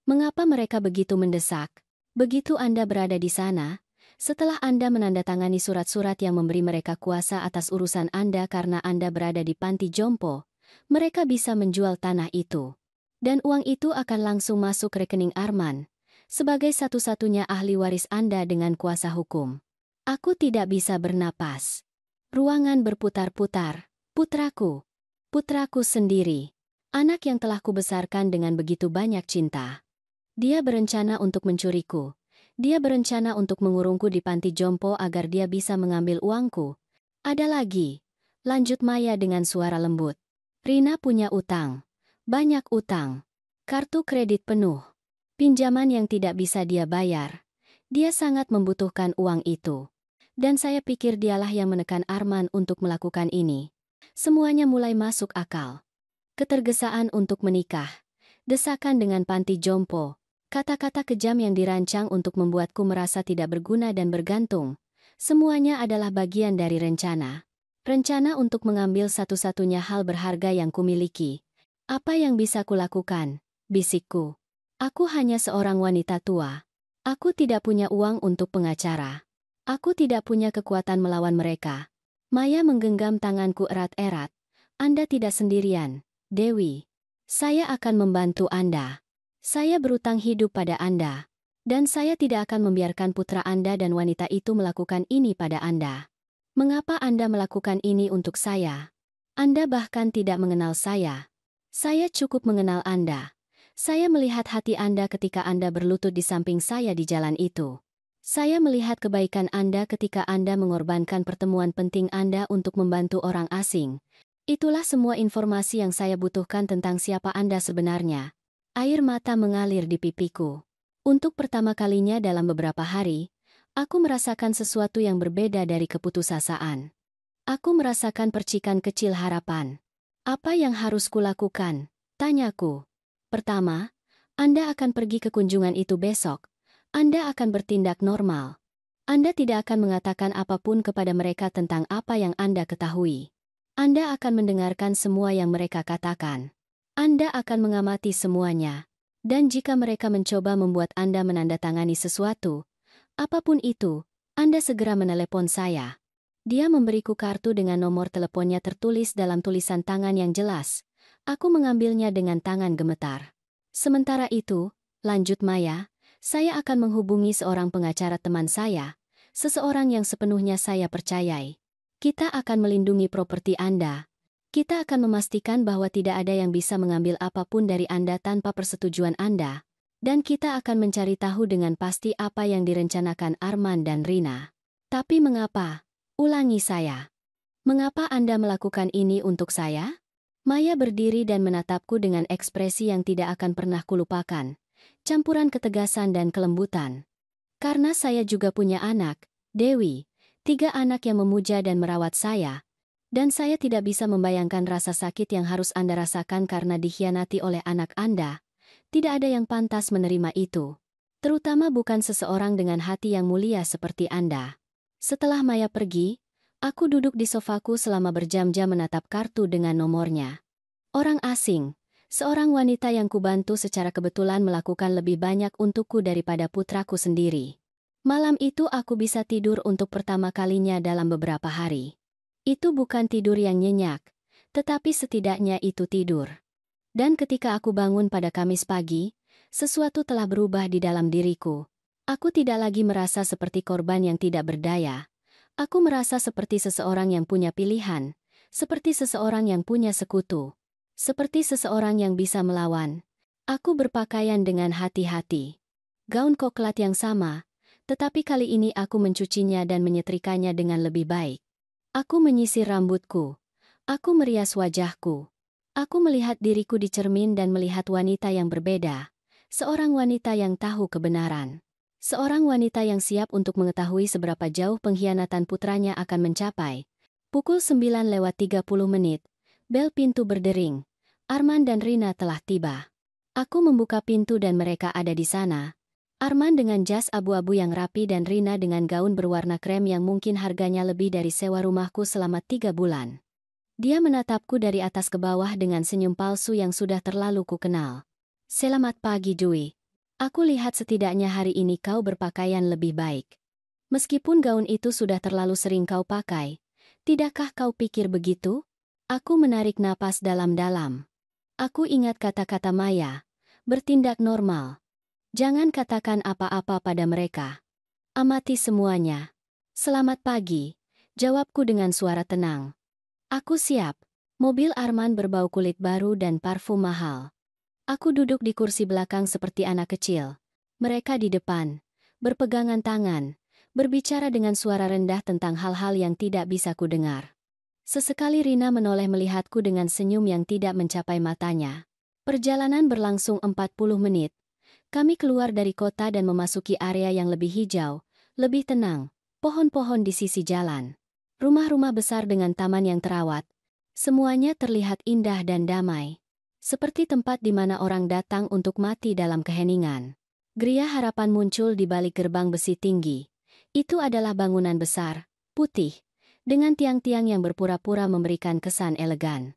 Mengapa mereka begitu mendesak? Begitu Anda berada di sana, setelah Anda menandatangani surat-surat yang memberi mereka kuasa atas urusan Anda karena Anda berada di panti jompo, mereka bisa menjual tanah itu. Dan uang itu akan langsung masuk rekening Arman, sebagai satu-satunya ahli waris Anda dengan kuasa hukum. Aku tidak bisa bernapas. Ruangan berputar-putar. Putraku. Putraku sendiri. Anak yang telah kubesarkan dengan begitu banyak cinta. Dia berencana untuk mencuriku. Dia berencana untuk mengurungku di panti jompo agar dia bisa mengambil uangku. Ada lagi. Lanjut Maya dengan suara lembut. Rina punya utang. Banyak utang. Kartu kredit penuh. Pinjaman yang tidak bisa dia bayar. Dia sangat membutuhkan uang itu. Dan saya pikir dialah yang menekan Arman untuk melakukan ini. Semuanya mulai masuk akal. Ketergesaan untuk menikah. Desakan dengan panti jompo. Kata-kata kejam yang dirancang untuk membuatku merasa tidak berguna dan bergantung. Semuanya adalah bagian dari rencana. Rencana untuk mengambil satu-satunya hal berharga yang kumiliki. Apa yang bisa kulakukan? Bisikku. Aku hanya seorang wanita tua. Aku tidak punya uang untuk pengacara. Aku tidak punya kekuatan melawan mereka. Maya menggenggam tanganku erat-erat. Anda tidak sendirian, Dewi. Saya akan membantu Anda. Saya berutang hidup pada Anda. Dan saya tidak akan membiarkan putra Anda dan wanita itu melakukan ini pada Anda. Mengapa Anda melakukan ini untuk saya? Anda bahkan tidak mengenal saya. Saya cukup mengenal Anda. Saya melihat hati Anda ketika Anda berlutut di samping saya di jalan itu. Saya melihat kebaikan Anda ketika Anda mengorbankan pertemuan penting Anda untuk membantu orang asing. Itulah semua informasi yang saya butuhkan tentang siapa Anda sebenarnya. Air mata mengalir di pipiku. Untuk pertama kalinya dalam beberapa hari, aku merasakan sesuatu yang berbeda dari keputusasaan. Aku merasakan percikan kecil harapan. Apa yang harus kulakukan? Tanyaku. Pertama, Anda akan pergi ke kunjungan itu besok. Anda akan bertindak normal. Anda tidak akan mengatakan apapun kepada mereka tentang apa yang Anda ketahui. Anda akan mendengarkan semua yang mereka katakan. Anda akan mengamati semuanya. Dan jika mereka mencoba membuat Anda menandatangani sesuatu, apapun itu, Anda segera menelepon saya. Dia memberiku kartu dengan nomor teleponnya tertulis dalam tulisan tangan yang jelas. Aku mengambilnya dengan tangan gemetar. Sementara itu, lanjut Maya, saya akan menghubungi seorang pengacara teman saya, seseorang yang sepenuhnya saya percayai. Kita akan melindungi properti Anda. Kita akan memastikan bahwa tidak ada yang bisa mengambil apapun dari Anda tanpa persetujuan Anda. Dan kita akan mencari tahu dengan pasti apa yang direncanakan Arman dan Rina. Tapi mengapa? Ulangi saya. Mengapa Anda melakukan ini untuk saya? Maya berdiri dan menatapku dengan ekspresi yang tidak akan pernah kulupakan. Campuran ketegasan dan kelembutan. Karena saya juga punya anak, Dewi. 3 anak yang memuja dan merawat saya. Dan saya tidak bisa membayangkan rasa sakit yang harus Anda rasakan karena dikhianati oleh anak Anda. Tidak ada yang pantas menerima itu. Terutama bukan seseorang dengan hati yang mulia seperti Anda. Setelah Maya pergi, aku duduk di sofaku selama berjam-jam menatap kartu dengan nomornya. Orang asing, seorang wanita yang kubantu secara kebetulan melakukan lebih banyak untukku daripada putraku sendiri. Malam itu aku bisa tidur untuk pertama kalinya dalam beberapa hari. Itu bukan tidur yang nyenyak, tetapi setidaknya itu tidur. Dan ketika aku bangun pada Kamis pagi, sesuatu telah berubah di dalam diriku. Aku tidak lagi merasa seperti korban yang tidak berdaya. Aku merasa seperti seseorang yang punya pilihan, seperti seseorang yang punya sekutu, seperti seseorang yang bisa melawan. Aku berpakaian dengan hati-hati. Gaun koklat yang sama, tetapi kali ini aku mencucinya dan menyetrikanya dengan lebih baik. Aku menyisir rambutku. Aku merias wajahku. Aku melihat diriku di cermin dan melihat wanita yang berbeda. Seorang wanita yang tahu kebenaran. Seorang wanita yang siap untuk mengetahui seberapa jauh pengkhianatan putranya akan mencapai. Pukul 9:30, bel pintu berdering. Arman dan Rina telah tiba. Aku membuka pintu dan mereka ada di sana. Arman dengan jas abu-abu yang rapi dan Rina dengan gaun berwarna krem yang mungkin harganya lebih dari sewa rumahku selama 3 bulan. Dia menatapku dari atas ke bawah dengan senyum palsu yang sudah terlalu kukenal. Selamat pagi, Dwi. Aku lihat setidaknya hari ini kau berpakaian lebih baik. Meskipun gaun itu sudah terlalu sering kau pakai, tidakkah kau pikir begitu? Aku menarik napas dalam-dalam. Aku ingat kata-kata Maya, bertindak normal. Jangan katakan apa-apa pada mereka. Amati semuanya. Selamat pagi, jawabku dengan suara tenang. Aku siap. Mobil Arman berbau kulit baru dan parfum mahal. Aku duduk di kursi belakang seperti anak kecil. Mereka di depan, berpegangan tangan, berbicara dengan suara rendah tentang hal-hal yang tidak bisa kudengar. Sesekali Rina menoleh melihatku dengan senyum yang tidak mencapai matanya. Perjalanan berlangsung 40 menit. Kami keluar dari kota dan memasuki area yang lebih hijau, lebih tenang, pohon-pohon di sisi jalan. Rumah-rumah besar dengan taman yang terawat. Semuanya terlihat indah dan damai. Seperti tempat di mana orang datang untuk mati dalam keheningan. Gria Harapan muncul di balik gerbang besi tinggi. Itu adalah bangunan besar, putih, dengan tiang-tiang yang berpura-pura memberikan kesan elegan.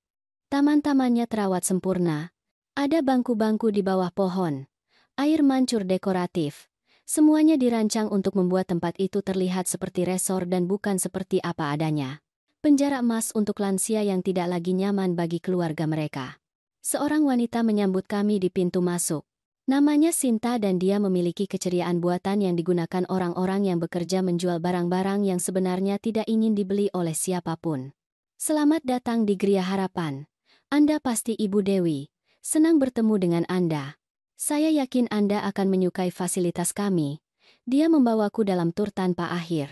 Taman-tamannya terawat sempurna. Ada bangku-bangku di bawah pohon. Air mancur dekoratif. Semuanya dirancang untuk membuat tempat itu terlihat seperti resor dan bukan seperti apa adanya. Penjara emas untuk lansia yang tidak lagi nyaman bagi keluarga mereka. Seorang wanita menyambut kami di pintu masuk. Namanya Sinta dan dia memiliki keceriaan buatan yang digunakan orang-orang yang bekerja menjual barang-barang yang sebenarnya tidak ingin dibeli oleh siapapun. Selamat datang di Gria Harapan. Anda pasti Ibu Dewi. Senang bertemu dengan Anda. Saya yakin Anda akan menyukai fasilitas kami. Dia membawaku dalam tur tanpa akhir.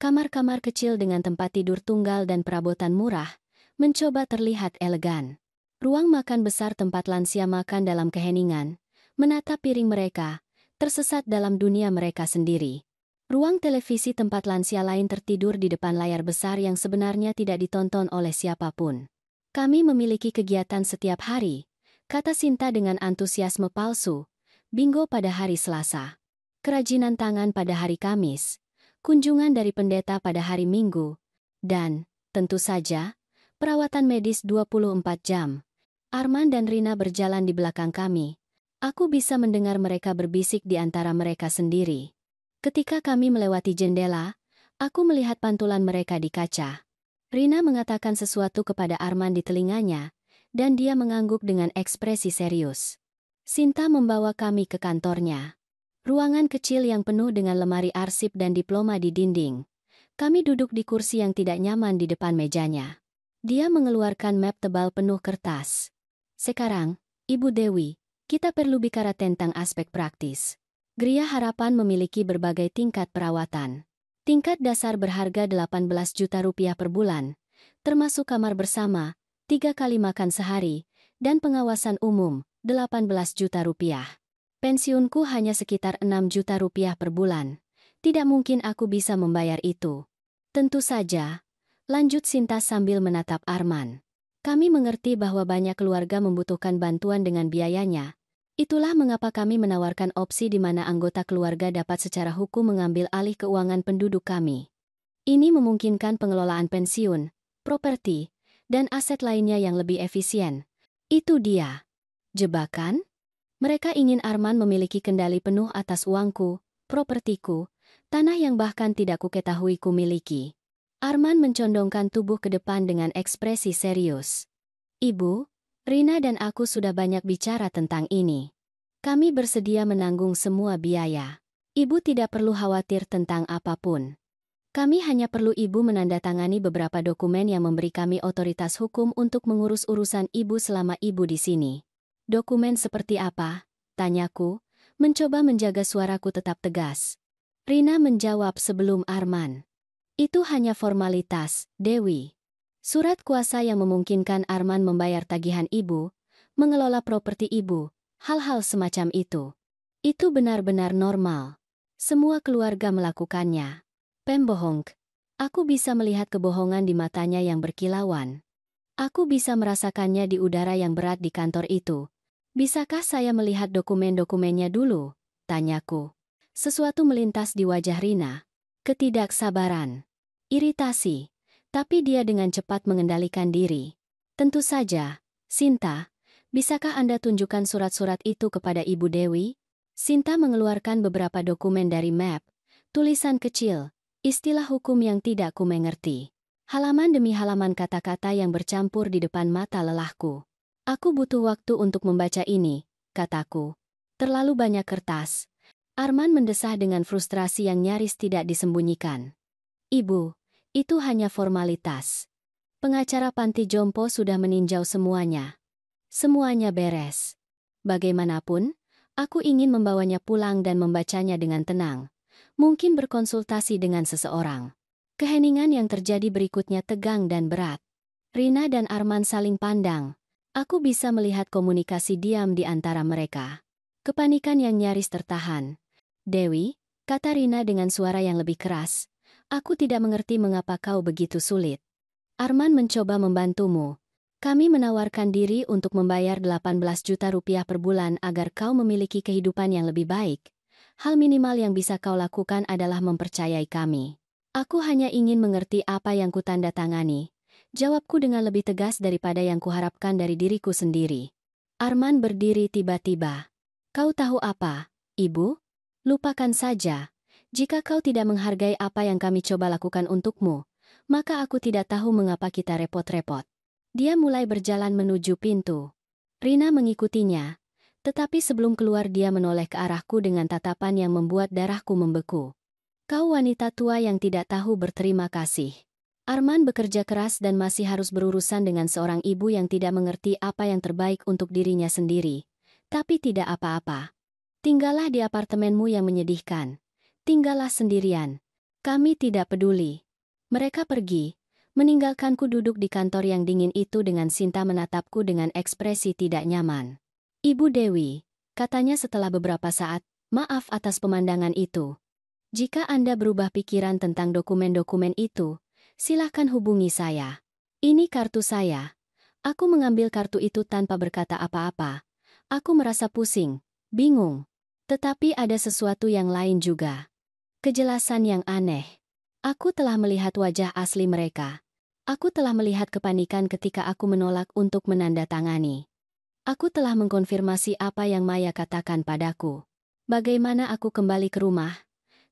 Kamar-kamar kecil dengan tempat tidur tunggal dan perabotan murah, mencoba terlihat elegan. Ruang makan besar tempat lansia makan dalam keheningan, menatap piring mereka, tersesat dalam dunia mereka sendiri. Ruang televisi tempat lansia lain tertidur di depan layar besar yang sebenarnya tidak ditonton oleh siapapun. Kami memiliki kegiatan setiap hari, kata Sinta dengan antusiasme palsu. Bingo pada hari Selasa. Kerajinan tangan pada hari Kamis. Kunjungan dari pendeta pada hari Minggu. Dan, tentu saja, perawatan medis 24 jam. Arman dan Rina berjalan di belakang kami. Aku bisa mendengar mereka berbisik di antara mereka sendiri. Ketika kami melewati jendela, aku melihat pantulan mereka di kaca. Rina mengatakan sesuatu kepada Arman di telinganya, dan dia mengangguk dengan ekspresi serius. Sinta membawa kami ke kantornya. Ruangan kecil yang penuh dengan lemari arsip dan diploma di dinding. Kami duduk di kursi yang tidak nyaman di depan mejanya. Dia mengeluarkan map tebal penuh kertas. Sekarang, Ibu Dewi, Kita perlu bicara tentang aspek praktis. Gria Harapan memiliki berbagai tingkat perawatan. Tingkat dasar berharga 18 juta rupiah per bulan, termasuk kamar bersama, 3 kali makan sehari, dan pengawasan umum, 18 juta rupiah. Pensiunku hanya sekitar 6 juta rupiah per bulan. Tidak mungkin aku bisa membayar itu. Tentu saja, lanjut Sinta sambil menatap Arman. Kami mengerti bahwa banyak keluarga membutuhkan bantuan dengan biayanya. Itulah mengapa kami menawarkan opsi di mana anggota keluarga dapat secara hukum mengambil alih keuangan penduduk kami. Ini memungkinkan pengelolaan pensiun, properti, dan aset lainnya yang lebih efisien. Itu dia. Jebakan? Mereka ingin Arman memiliki kendali penuh atas uangku, propertiku, tanah yang bahkan tidak kuketahui ku miliki. Arman mencondongkan tubuh ke depan dengan ekspresi serius. Ibu, Rina dan aku sudah banyak bicara tentang ini. Kami bersedia menanggung semua biaya. Ibu tidak perlu khawatir tentang apapun. Kami hanya perlu ibu menandatangani beberapa dokumen yang memberi kami otoritas hukum untuk mengurus urusan ibu selama ibu di sini. Dokumen seperti apa? Tanyaku, mencoba menjaga suaraku tetap tegas. Rina menjawab sebelum Arman. Itu hanya formalitas, Dewi. Surat kuasa yang memungkinkan Arman membayar tagihan ibu, mengelola properti ibu, hal-hal semacam itu. Itu benar-benar normal. Semua keluarga melakukannya. Pembohong. Aku bisa melihat kebohongan di matanya yang berkilauan. Aku bisa merasakannya di udara yang berat di kantor itu. Bisakah saya melihat dokumen-dokumennya dulu? Tanyaku. Sesuatu melintas di wajah Rina. Ketidaksabaran. Iritasi. Tapi dia dengan cepat mengendalikan diri. Tentu saja, Sinta, bisakah Anda tunjukkan surat-surat itu kepada Ibu Dewi? Sinta mengeluarkan beberapa dokumen dari map, tulisan kecil, istilah hukum yang tidak ku mengerti. Halaman demi halaman kata-kata yang bercampur di depan mata lelahku. Aku butuh waktu untuk membaca ini, kataku. Terlalu banyak kertas. Arman mendesah dengan frustrasi yang nyaris tidak disembunyikan. Ibu, itu hanya formalitas. Pengacara panti jompo sudah meninjau semuanya. Semuanya beres. Bagaimanapun, aku ingin membawanya pulang dan membacanya dengan tenang. Mungkin berkonsultasi dengan seseorang. Keheningan yang terjadi berikutnya tegang dan berat. Rina dan Arman saling pandang. Aku bisa melihat komunikasi diam di antara mereka. Kepanikan yang nyaris tertahan. Dewi, kata Rina dengan suara yang lebih keras. Aku tidak mengerti mengapa kau begitu sulit. Arman mencoba membantumu. Kami menawarkan diri untuk membayar 18 juta rupiah per bulan agar kau memiliki kehidupan yang lebih baik. Hal minimal yang bisa kau lakukan adalah mempercayai kami. Aku hanya ingin mengerti apa yang kutandatangani. Jawabku dengan lebih tegas daripada yang kuharapkan dari diriku sendiri. Arman berdiri tiba-tiba. Kau tahu apa, Ibu? Lupakan saja. Jika kau tidak menghargai apa yang kami coba lakukan untukmu, maka aku tidak tahu mengapa kita repot-repot. Dia mulai berjalan menuju pintu. Rina mengikutinya, tetapi sebelum keluar dia menoleh ke arahku dengan tatapan yang membuat darahku membeku. Kau wanita tua yang tidak tahu berterima kasih. Arman bekerja keras dan masih harus berurusan dengan seorang ibu yang tidak mengerti apa yang terbaik untuk dirinya sendiri. Tapi tidak apa-apa. Tinggallah di apartemenmu yang menyedihkan. Tinggallah sendirian. Kami tidak peduli. Mereka pergi, meninggalkanku duduk di kantor yang dingin itu dengan Sinta menatapku dengan ekspresi tidak nyaman. Ibu Dewi, katanya setelah beberapa saat, maaf atas pemandangan itu. Jika Anda berubah pikiran tentang dokumen-dokumen itu, silakan hubungi saya. Ini kartu saya. Aku mengambil kartu itu tanpa berkata apa-apa. Aku merasa pusing, bingung. Tetapi ada sesuatu yang lain juga. Kejelasan yang aneh. Aku telah melihat wajah asli mereka. Aku telah melihat kepanikan ketika aku menolak untuk menandatangani. Aku telah mengkonfirmasi apa yang Maya katakan padaku. Bagaimana aku kembali ke rumah?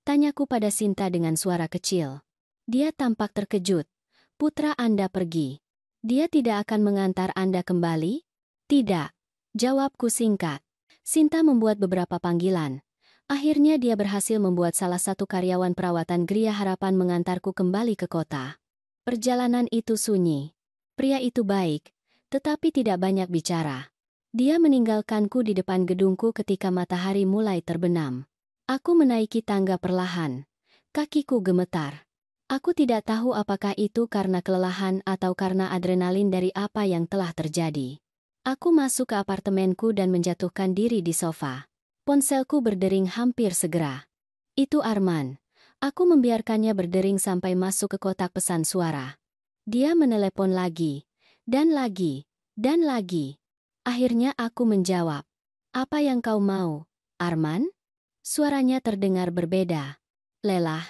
Tanyaku pada Sinta dengan suara kecil. Dia tampak terkejut. Putra Anda pergi. Dia tidak akan mengantar Anda kembali? Tidak. Jawabku singkat. Sinta membuat beberapa panggilan. Akhirnya dia berhasil membuat salah satu karyawan perawatan Gria Harapan mengantarku kembali ke kota. Perjalanan itu sunyi. Pria itu baik, tetapi tidak banyak bicara. Dia meninggalkanku di depan gedungku ketika matahari mulai terbenam. Aku menaiki tangga perlahan. Kakiku gemetar. Aku tidak tahu apakah itu karena kelelahan atau karena adrenalin dari apa yang telah terjadi. Aku masuk ke apartemenku dan menjatuhkan diri di sofa. Ponselku berdering hampir segera. Itu Arman. Aku membiarkannya berdering sampai masuk ke kotak pesan suara. Dia menelepon lagi. Dan lagi. Dan lagi. Akhirnya aku menjawab. Apa yang kau mau, Arman? Suaranya terdengar berbeda. Lelah.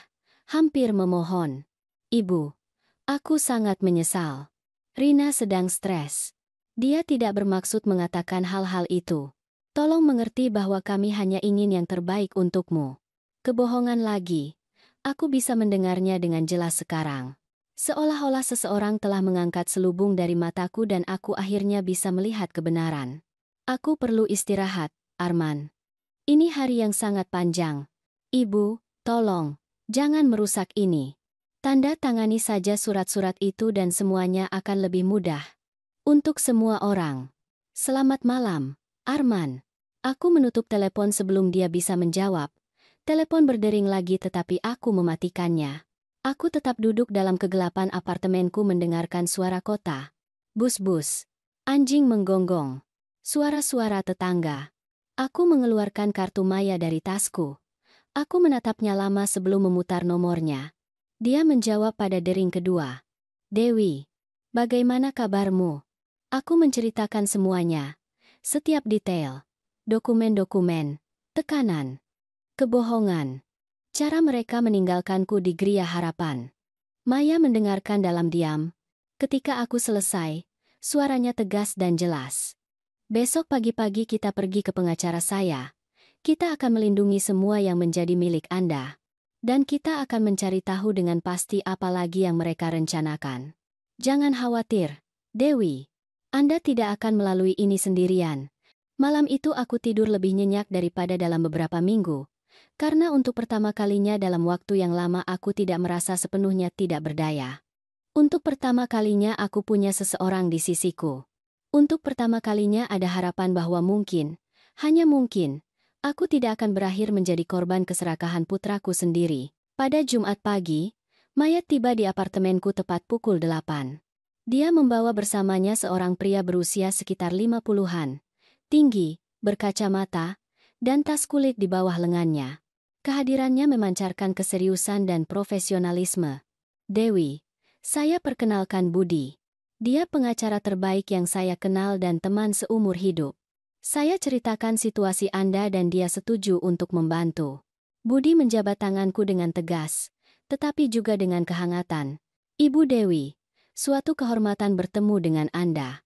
Hampir memohon. Ibu. Aku sangat menyesal. Rina sedang stres. Dia tidak bermaksud mengatakan hal-hal itu. Tolong mengerti bahwa kami hanya ingin yang terbaik untukmu. Kebohongan lagi. Aku bisa mendengarnya dengan jelas sekarang. Seolah-olah seseorang telah mengangkat selubung dari mataku dan aku akhirnya bisa melihat kebenaran. Aku perlu istirahat, Arman. Ini hari yang sangat panjang. Ibu, tolong, jangan merusak ini. Tanda tangani saja surat-surat itu dan semuanya akan lebih mudah. Untuk semua orang. Selamat malam, Arman. Aku menutup telepon sebelum dia bisa menjawab. Telepon berdering lagi tetapi aku mematikannya. Aku tetap duduk dalam kegelapan apartemenku mendengarkan suara kota. Bus-bus. Anjing menggonggong. Suara-suara tetangga. Aku mengeluarkan kartu Maya dari tasku. Aku menatapnya lama sebelum memutar nomornya. Dia menjawab pada dering kedua. Dewi, bagaimana kabarmu? Aku menceritakan semuanya. Setiap detail. Dokumen-dokumen. Tekanan. Kebohongan. Cara mereka meninggalkanku di Gria Harapan. Maya mendengarkan dalam diam. Ketika aku selesai, suaranya tegas dan jelas. Besok pagi-pagi kita pergi ke pengacara saya. Kita akan melindungi semua yang menjadi milik Anda. Dan kita akan mencari tahu dengan pasti apa lagi yang mereka rencanakan. Jangan khawatir, Dewi. Anda tidak akan melalui ini sendirian. Malam itu aku tidur lebih nyenyak daripada dalam beberapa minggu. Karena untuk pertama kalinya dalam waktu yang lama aku tidak merasa sepenuhnya tidak berdaya. Untuk pertama kalinya aku punya seseorang di sisiku. Untuk pertama kalinya ada harapan bahwa mungkin, hanya mungkin, aku tidak akan berakhir menjadi korban keserakahan putraku sendiri. Pada Jumat pagi, mayat tiba di apartemenku tepat pukul 8. Dia membawa bersamanya seorang pria berusia sekitar 50-an, tinggi, berkacamata, dan tas kulit di bawah lengannya. Kehadirannya memancarkan keseriusan dan profesionalisme. Dewi, saya perkenalkan Budi. Dia pengacara terbaik yang saya kenal dan teman seumur hidup. Saya ceritakan situasi Anda dan dia setuju untuk membantu. Budi menjabat tanganku dengan tegas, tetapi juga dengan kehangatan. Ibu Dewi, suatu kehormatan bertemu dengan Anda.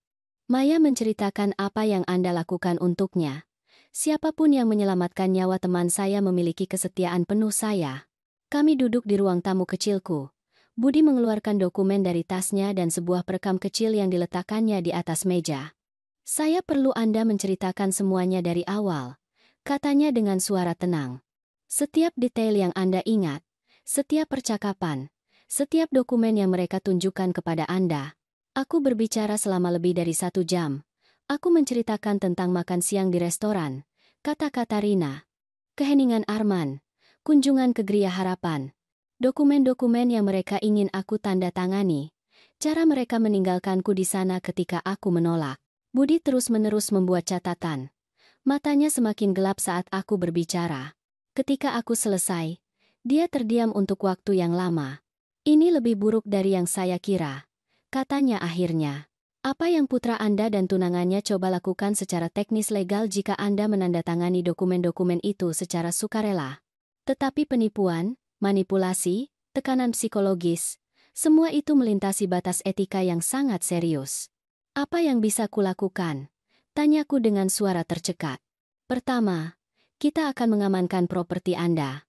Maya menceritakan apa yang Anda lakukan untuknya. Siapapun yang menyelamatkan nyawa teman saya memiliki kesetiaan penuh saya. Kami duduk di ruang tamu kecilku. Budi mengeluarkan dokumen dari tasnya dan sebuah perekam kecil yang diletakkannya di atas meja. Saya perlu Anda menceritakan semuanya dari awal, katanya dengan suara tenang. Setiap detail yang Anda ingat, setiap percakapan, setiap dokumen yang mereka tunjukkan kepada Anda. Aku berbicara selama lebih dari 1 jam. Aku menceritakan tentang makan siang di restoran, kata-kata Rina, keheningan Arman, kunjungan ke Gria Harapan, dokumen-dokumen yang mereka ingin aku tanda tangani, cara mereka meninggalkanku di sana ketika aku menolak. Budi terus-menerus membuat catatan. Matanya semakin gelap saat aku berbicara. Ketika aku selesai, dia terdiam untuk waktu yang lama. Ini lebih buruk dari yang saya kira, katanya akhirnya. Apa yang putra Anda dan tunangannya coba lakukan secara teknis legal jika Anda menandatangani dokumen-dokumen itu secara sukarela? Tetapi penipuan, manipulasi, tekanan psikologis, semua itu melintasi batas etika yang sangat serius. Apa yang bisa kulakukan? Tanyaku dengan suara tercekat. Pertama, kita akan mengamankan properti Anda.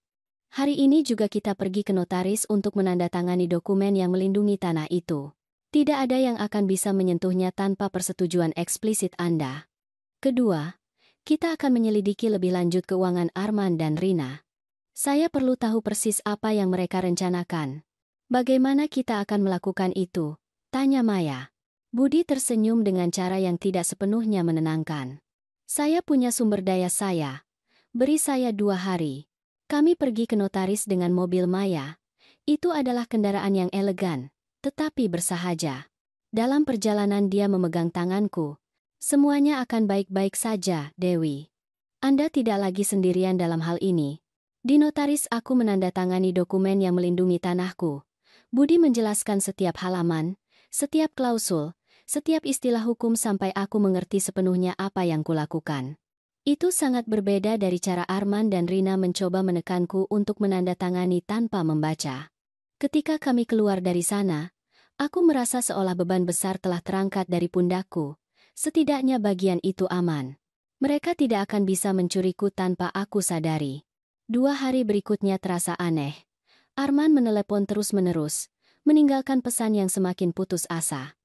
Hari ini juga kita pergi ke notaris untuk menandatangani dokumen yang melindungi tanah itu. Tidak ada yang akan bisa menyentuhnya tanpa persetujuan eksplisit Anda. Kedua, kita akan menyelidiki lebih lanjut keuangan Arman dan Rina. Saya perlu tahu persis apa yang mereka rencanakan. Bagaimana kita akan melakukan itu? Tanya Maya. Budi tersenyum dengan cara yang tidak sepenuhnya menenangkan. Saya punya sumber daya saya. Beri saya 2 hari. Kami pergi ke notaris dengan mobil Maya. Itu adalah kendaraan yang elegan, tetapi bersahaja. Dalam perjalanan dia memegang tanganku. Semuanya akan baik-baik saja, Dewi. Anda tidak lagi sendirian dalam hal ini. Di notaris aku menandatangani dokumen yang melindungi tanahku. Budi menjelaskan setiap halaman, setiap klausul, setiap istilah hukum sampai aku mengerti sepenuhnya apa yang kulakukan. Itu sangat berbeda dari cara Arman dan Rina mencoba menekanku untuk menandatangani tanpa membaca. Ketika kami keluar dari sana, aku merasa seolah beban besar telah terangkat dari pundakku. Setidaknya bagian itu aman. Mereka tidak akan bisa mencuriku tanpa aku sadari. 2 hari berikutnya terasa aneh. Arman menelepon terus-menerus, meninggalkan pesan yang semakin putus asa.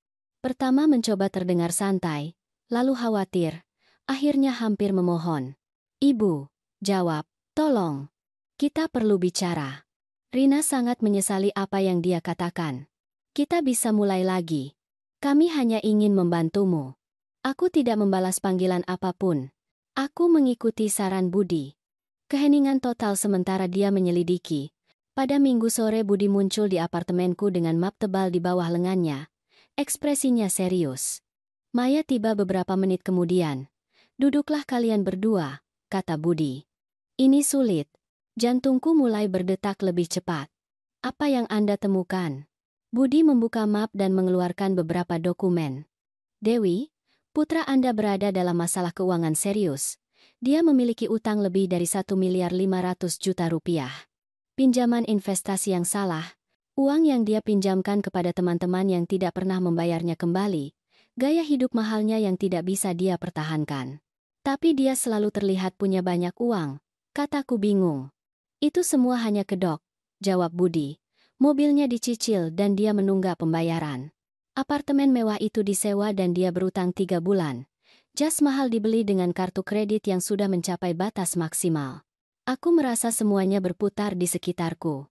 Pertama mencoba terdengar santai, lalu khawatir, akhirnya hampir memohon. Ibu, jawab, tolong. Kita perlu bicara. Rina sangat menyesali apa yang dia katakan. Kita bisa mulai lagi. Kami hanya ingin membantumu. Aku tidak membalas panggilan apapun. Aku mengikuti saran Budi. Keheningan total sementara dia menyelidiki. Pada Minggu sore Budi muncul di apartemenku dengan map tebal di bawah lengannya. Ekspresinya serius. Maya tiba beberapa menit kemudian. Duduklah kalian berdua, kata Budi. Ini sulit. Jantungku mulai berdetak lebih cepat. Apa yang Anda temukan? Budi membuka map dan mengeluarkan beberapa dokumen. Dewi, putra Anda berada dalam masalah keuangan serius. Dia memiliki utang lebih dari 1.500.000.000 rupiah. Pinjaman investasi yang salah, uang yang dia pinjamkan kepada teman-teman yang tidak pernah membayarnya kembali, gaya hidup mahalnya yang tidak bisa dia pertahankan. Tapi dia selalu terlihat punya banyak uang, kataku bingung. Itu semua hanya kedok, jawab Budi. Mobilnya dicicil dan dia menunggak pembayaran. Apartemen mewah itu disewa dan dia berutang 3 bulan. Jas mahal dibeli dengan kartu kredit yang sudah mencapai batas maksimal. Aku merasa semuanya berputar di sekitarku.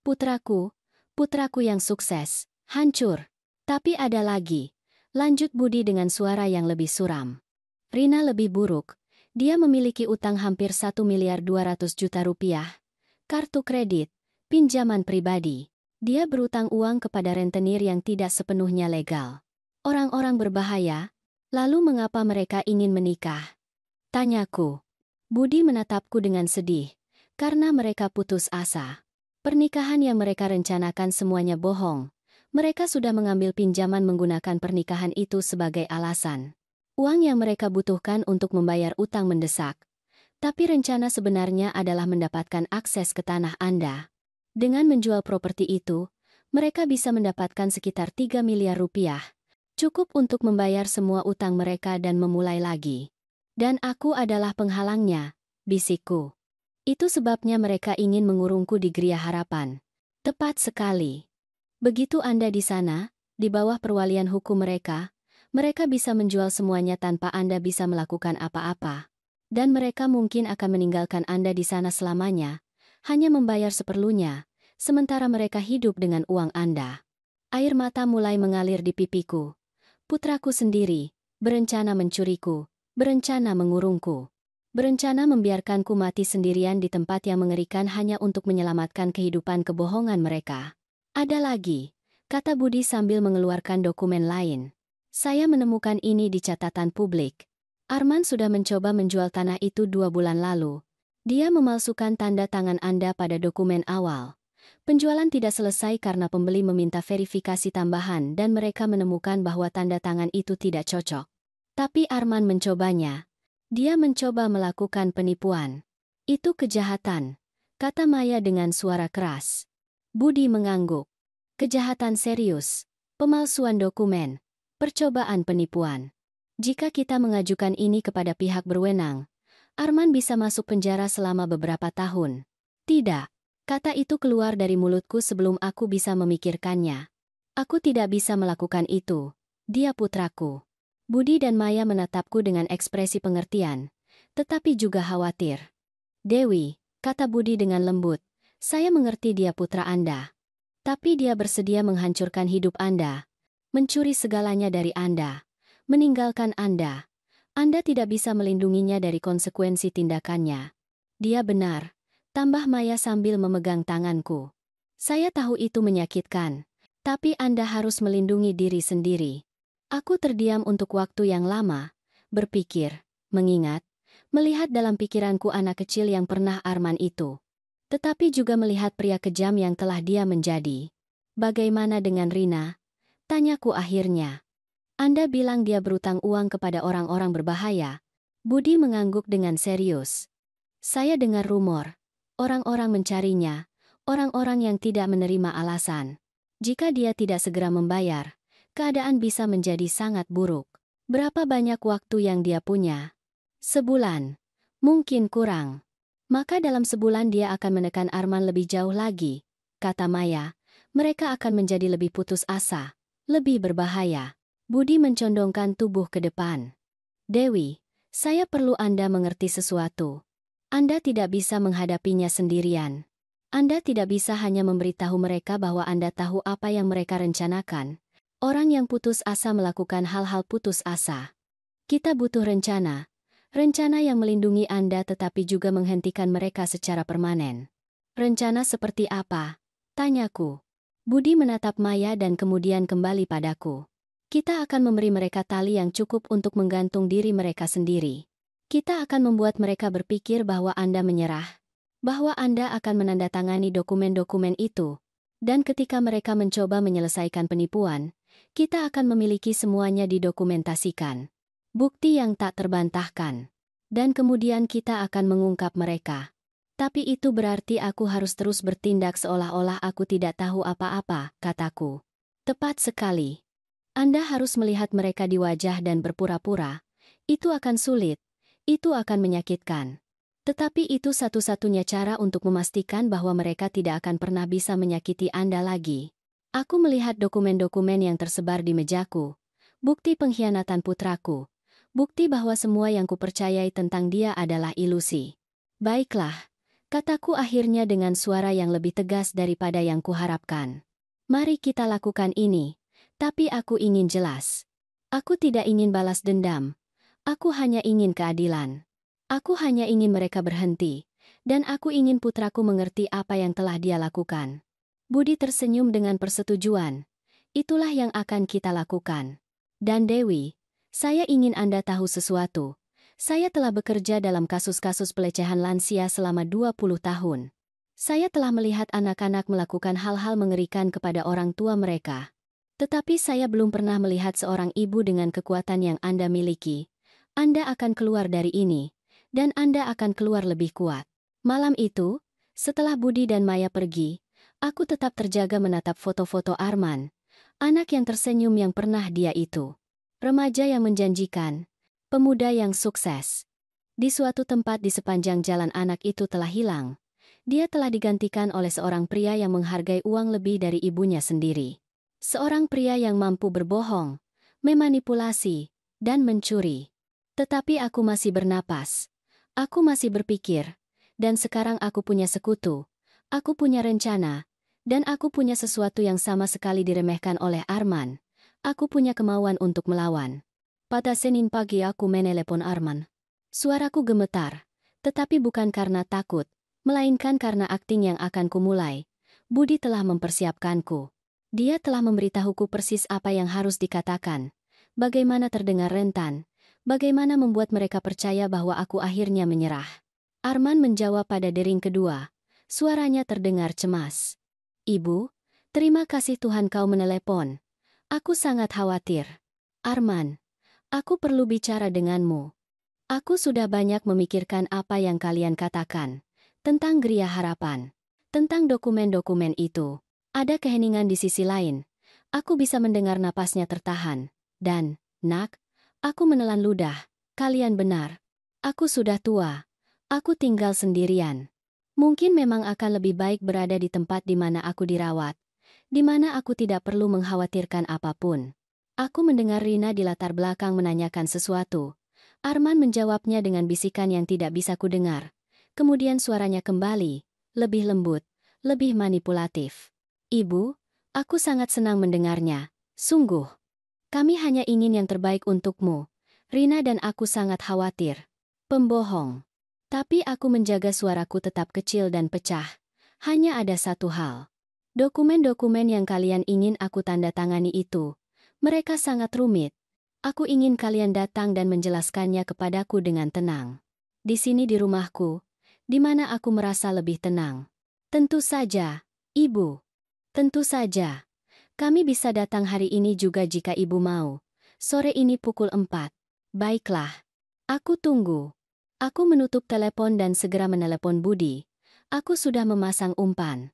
Putraku yang sukses, hancur. Tapi ada lagi, lanjut Budi dengan suara yang lebih suram. Rina lebih buruk. Dia memiliki utang hampir 1.200.000.000 rupiah. Kartu kredit, pinjaman pribadi. Dia berutang uang kepada rentenir yang tidak sepenuhnya legal. Orang-orang berbahaya, lalu mengapa mereka ingin menikah? Tanyaku. Budi menatapku dengan sedih, karena mereka putus asa. Pernikahan yang mereka rencanakan semuanya bohong. Mereka sudah mengambil pinjaman menggunakan pernikahan itu sebagai alasan. Uang yang mereka butuhkan untuk membayar utang mendesak. Tapi rencana sebenarnya adalah mendapatkan akses ke tanah Anda. Dengan menjual properti itu, mereka bisa mendapatkan sekitar 3 miliar rupiah. Cukup untuk membayar semua utang mereka dan memulai lagi. Dan aku adalah penghalangnya, bisikku. Itu sebabnya mereka ingin mengurungku di Gria Harapan. Tepat sekali. Begitu Anda di sana, di bawah perwalian hukum mereka bisa menjual semuanya tanpa Anda bisa melakukan apa-apa. Dan mereka mungkin akan meninggalkan Anda di sana selamanya. Hanya membayar seperlunya, sementara mereka hidup dengan uang Anda. Air mata mulai mengalir di pipiku. Putraku sendiri, berencana mencuriku, berencana mengurungku. Berencana membiarkanku mati sendirian di tempat yang mengerikan hanya untuk menyelamatkan kehidupan kebohongan mereka. Ada lagi, kata Budi sambil mengeluarkan dokumen lain. Saya menemukan ini di catatan publik. Arman sudah mencoba menjual tanah itu 2 bulan lalu. Dia memalsukan tanda tangan Anda pada dokumen awal. Penjualan tidak selesai karena pembeli meminta verifikasi tambahan dan mereka menemukan bahwa tanda tangan itu tidak cocok. Tapi Arman mencobanya. Dia mencoba melakukan penipuan. Itu kejahatan, kata Maya dengan suara keras. Budi mengangguk. Kejahatan serius, pemalsuan dokumen, percobaan penipuan. Jika kita mengajukan ini kepada pihak berwenang, Arman bisa masuk penjara selama beberapa tahun. Tidak, kata itu keluar dari mulutku sebelum aku bisa memikirkannya. Aku tidak bisa melakukan itu. Dia putraku. Budi dan Maya menatapku dengan ekspresi pengertian, tetapi juga khawatir. Dewi, kata Budi dengan lembut, saya mengerti dia putra Anda. Tapi dia bersedia menghancurkan hidup Anda. mencuri segalanya dari Anda, meninggalkan Anda. Anda tidak bisa melindunginya dari konsekuensi tindakannya. Dia benar, tambah Maya sambil memegang tanganku. Saya tahu itu menyakitkan, tapi Anda harus melindungi diri sendiri. Aku terdiam untuk waktu yang lama, berpikir, mengingat, melihat dalam pikiranku anak kecil yang pernah Arman itu. Tetapi juga melihat pria kejam yang telah dia menjadi. Bagaimana dengan Rina? Tanyaku akhirnya. Anda bilang dia berutang uang kepada orang-orang berbahaya. Budi mengangguk dengan serius. Saya dengar rumor. Orang-orang mencarinya. Orang-orang yang tidak menerima alasan. Jika dia tidak segera membayar, keadaan bisa menjadi sangat buruk. Berapa banyak waktu yang dia punya? Sebulan. Mungkin kurang. Maka dalam sebulan dia akan menekan Arman lebih jauh lagi. Kata Maya, mereka akan menjadi lebih putus asa. Lebih berbahaya. Budi mencondongkan tubuh ke depan. Dewi, saya perlu Anda mengerti sesuatu. Anda tidak bisa menghadapinya sendirian. Anda tidak bisa hanya memberitahu mereka bahwa Anda tahu apa yang mereka rencanakan. Orang yang putus asa melakukan hal-hal putus asa. Kita butuh rencana. Rencana yang melindungi Anda tetapi juga menghentikan mereka secara permanen. Rencana seperti apa? Tanyaku. Budi menatap Maya dan kemudian kembali padaku. Kita akan memberi mereka tali yang cukup untuk menggantung diri mereka sendiri. Kita akan membuat mereka berpikir bahwa Anda menyerah, bahwa Anda akan menandatangani dokumen-dokumen itu. Dan ketika mereka mencoba menyelesaikan penipuan, kita akan memiliki semuanya didokumentasikan. Bukti yang tak terbantahkan. Dan kemudian kita akan mengungkap mereka. Tapi itu berarti aku harus terus bertindak seolah-olah aku tidak tahu apa-apa, kataku. Tepat sekali. Anda harus melihat mereka di wajah dan berpura-pura. Itu akan sulit. Itu akan menyakitkan. Tetapi itu satu-satunya cara untuk memastikan bahwa mereka tidak akan pernah bisa menyakiti Anda lagi. Aku melihat dokumen-dokumen yang tersebar di mejaku. Bukti pengkhianatan putraku. Bukti bahwa semua yang kupercayai tentang dia adalah ilusi. Baiklah, kataku akhirnya dengan suara yang lebih tegas daripada yang kuharapkan. Mari kita lakukan ini. Tapi aku ingin jelas. Aku tidak ingin balas dendam. Aku hanya ingin keadilan. Aku hanya ingin mereka berhenti. Dan aku ingin putraku mengerti apa yang telah dia lakukan. Budi tersenyum dengan persetujuan. Itulah yang akan kita lakukan. Dan Dewi, saya ingin Anda tahu sesuatu. Saya telah bekerja dalam kasus-kasus pelecehan lansia selama 20 tahun. Saya telah melihat anak-anak melakukan hal-hal mengerikan kepada orang tua mereka. Tetapi saya belum pernah melihat seorang ibu dengan kekuatan yang Anda miliki. Anda akan keluar dari ini, dan Anda akan keluar lebih kuat. Malam itu, setelah Budi dan Maya pergi, aku tetap terjaga menatap foto-foto Arman, anak yang tersenyum yang pernah dia itu. Remaja yang menjanjikan, pemuda yang sukses. Di suatu tempat di sepanjang jalan anak itu telah hilang. Dia telah digantikan oleh seorang pria yang menghargai uang lebih dari ibunya sendiri. Seorang pria yang mampu berbohong, memanipulasi, dan mencuri. Tetapi aku masih bernapas. Aku masih berpikir. Dan sekarang aku punya sekutu. Aku punya rencana. Dan aku punya sesuatu yang sama sekali diremehkan oleh Arman. Aku punya kemauan untuk melawan. Pada Senin pagi aku menelepon Arman. Suaraku gemetar. Tetapi bukan karena takut, melainkan karena akting yang akan kumulai. Budi telah mempersiapkanku. Dia telah memberitahuku persis apa yang harus dikatakan. Bagaimana terdengar rentan. Bagaimana membuat mereka percaya bahwa aku akhirnya menyerah. Arman menjawab pada dering kedua. Suaranya terdengar cemas. Ibu, terima kasih Tuhan kau menelepon. Aku sangat khawatir. Arman, aku perlu bicara denganmu. Aku sudah banyak memikirkan apa yang kalian katakan. Tentang Gria Harapan. Tentang dokumen-dokumen itu. Ada keheningan di sisi lain. Aku bisa mendengar napasnya tertahan. Dan, nak, aku menelan ludah. Kalian benar. Aku sudah tua. Aku tinggal sendirian. Mungkin memang akan lebih baik berada di tempat di mana aku dirawat. Di mana aku tidak perlu mengkhawatirkan apapun. Aku mendengar Rina di latar belakang menanyakan sesuatu. Arman menjawabnya dengan bisikan yang tidak bisa kudengar. Kemudian suaranya kembali, lebih lembut, lebih manipulatif. Ibu, aku sangat senang mendengarnya. Sungguh. Kami hanya ingin yang terbaik untukmu. Rina dan aku sangat khawatir. Pembohong. Tapi aku menjaga suaraku tetap kecil dan pecah. Hanya ada satu hal. Dokumen-dokumen yang kalian ingin aku tanda tangani itu, mereka sangat rumit. Aku ingin kalian datang dan menjelaskannya kepadaku dengan tenang. Di sini di rumahku, di mana aku merasa lebih tenang. Tentu saja, Ibu. Tentu saja. Kami bisa datang hari ini juga jika Ibu mau. Sore ini pukul 4. Baiklah. Aku tunggu. Aku menutup telepon dan segera menelepon Budi. Aku sudah memasang umpan.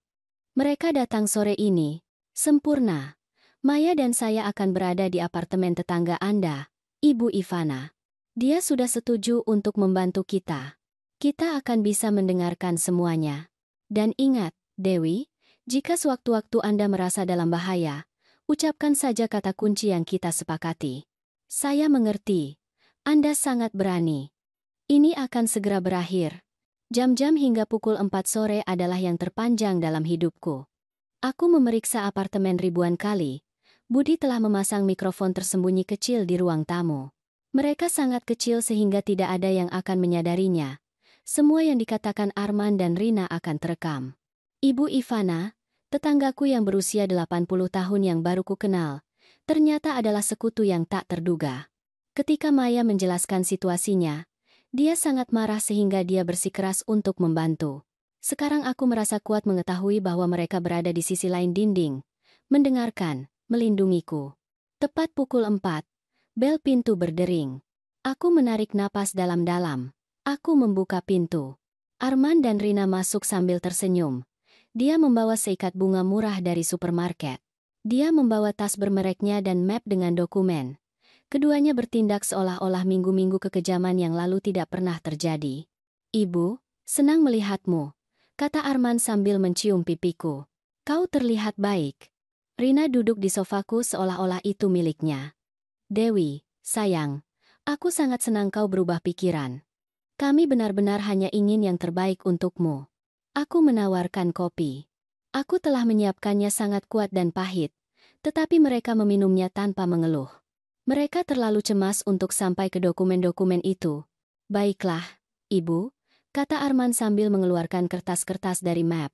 Mereka datang sore ini. Sempurna. Maya dan saya akan berada di apartemen tetangga Anda, Ibu Ivana. Dia sudah setuju untuk membantu kita. Kita akan bisa mendengarkan semuanya. Dan ingat, Dewi, jika sewaktu-waktu Anda merasa dalam bahaya, ucapkan saja kata kunci yang kita sepakati. Saya mengerti. Anda sangat berani. Ini akan segera berakhir. Jam-jam hingga pukul 4 sore adalah yang terpanjang dalam hidupku. Aku memeriksa apartemen ribuan kali. Budi telah memasang mikrofon tersembunyi kecil di ruang tamu. Mereka sangat kecil sehingga tidak ada yang akan menyadarinya. Semua yang dikatakan Arman dan Rina akan terekam. Ibu Ivana, tetanggaku yang berusia 80 tahun yang baru ku kenal, ternyata adalah sekutu yang tak terduga. Ketika Maya menjelaskan situasinya, dia sangat marah sehingga dia bersikeras untuk membantu. Sekarang aku merasa kuat mengetahui bahwa mereka berada di sisi lain dinding, mendengarkan, melindungiku. Tepat pukul 4, bel pintu berdering. Aku menarik napas dalam-dalam. Aku membuka pintu. Arman dan Rina masuk sambil tersenyum. Dia membawa seikat bunga murah dari supermarket. Dia membawa tas bermereknya dan map dengan dokumen. Keduanya bertindak seolah-olah minggu-minggu kekejaman yang lalu tidak pernah terjadi. Ibu, senang melihatmu, kata Arman sambil mencium pipiku. Kau terlihat baik. Rina duduk di sofaku seolah-olah itu miliknya. Dewi, sayang, aku sangat senang kau berubah pikiran. Kami benar-benar hanya ingin yang terbaik untukmu. Aku menawarkan kopi. Aku telah menyiapkannya sangat kuat dan pahit, tetapi mereka meminumnya tanpa mengeluh. Mereka terlalu cemas untuk sampai ke dokumen-dokumen itu. Baiklah, Ibu, kata Arman sambil mengeluarkan kertas-kertas dari map.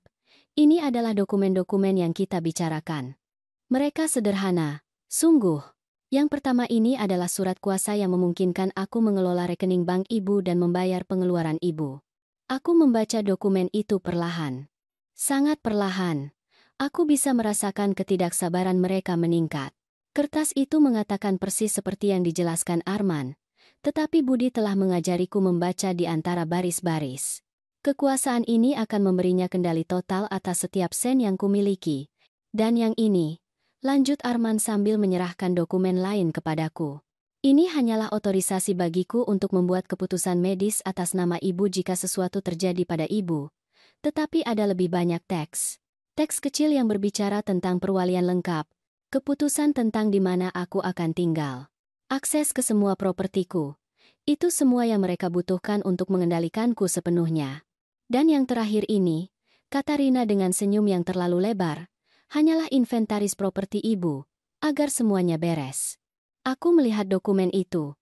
Ini adalah dokumen-dokumen yang kita bicarakan. Mereka sederhana, sungguh. Yang pertama ini adalah surat kuasa yang memungkinkan aku mengelola rekening bank Ibu dan membayar pengeluaran Ibu. Aku membaca dokumen itu perlahan. Sangat perlahan. Aku bisa merasakan ketidaksabaran mereka meningkat. Kertas itu mengatakan persis seperti yang dijelaskan Arman, tetapi Budi telah mengajariku membaca di antara baris-baris. Kekuasaan ini akan memberinya kendali total atas setiap sen yang kumiliki. Dan yang ini, lanjut Arman sambil menyerahkan dokumen lain kepadaku. Ini hanyalah otorisasi bagiku untuk membuat keputusan medis atas nama Ibu jika sesuatu terjadi pada Ibu. Tetapi ada lebih banyak teks. Teks kecil yang berbicara tentang perwalian lengkap. Keputusan tentang di mana aku akan tinggal. Akses ke semua propertiku. Itu semua yang mereka butuhkan untuk mengendalikanku sepenuhnya. Dan yang terakhir ini, kata Rina dengan senyum yang terlalu lebar, hanyalah inventaris properti Ibu, agar semuanya beres. Aku melihat dokumen itu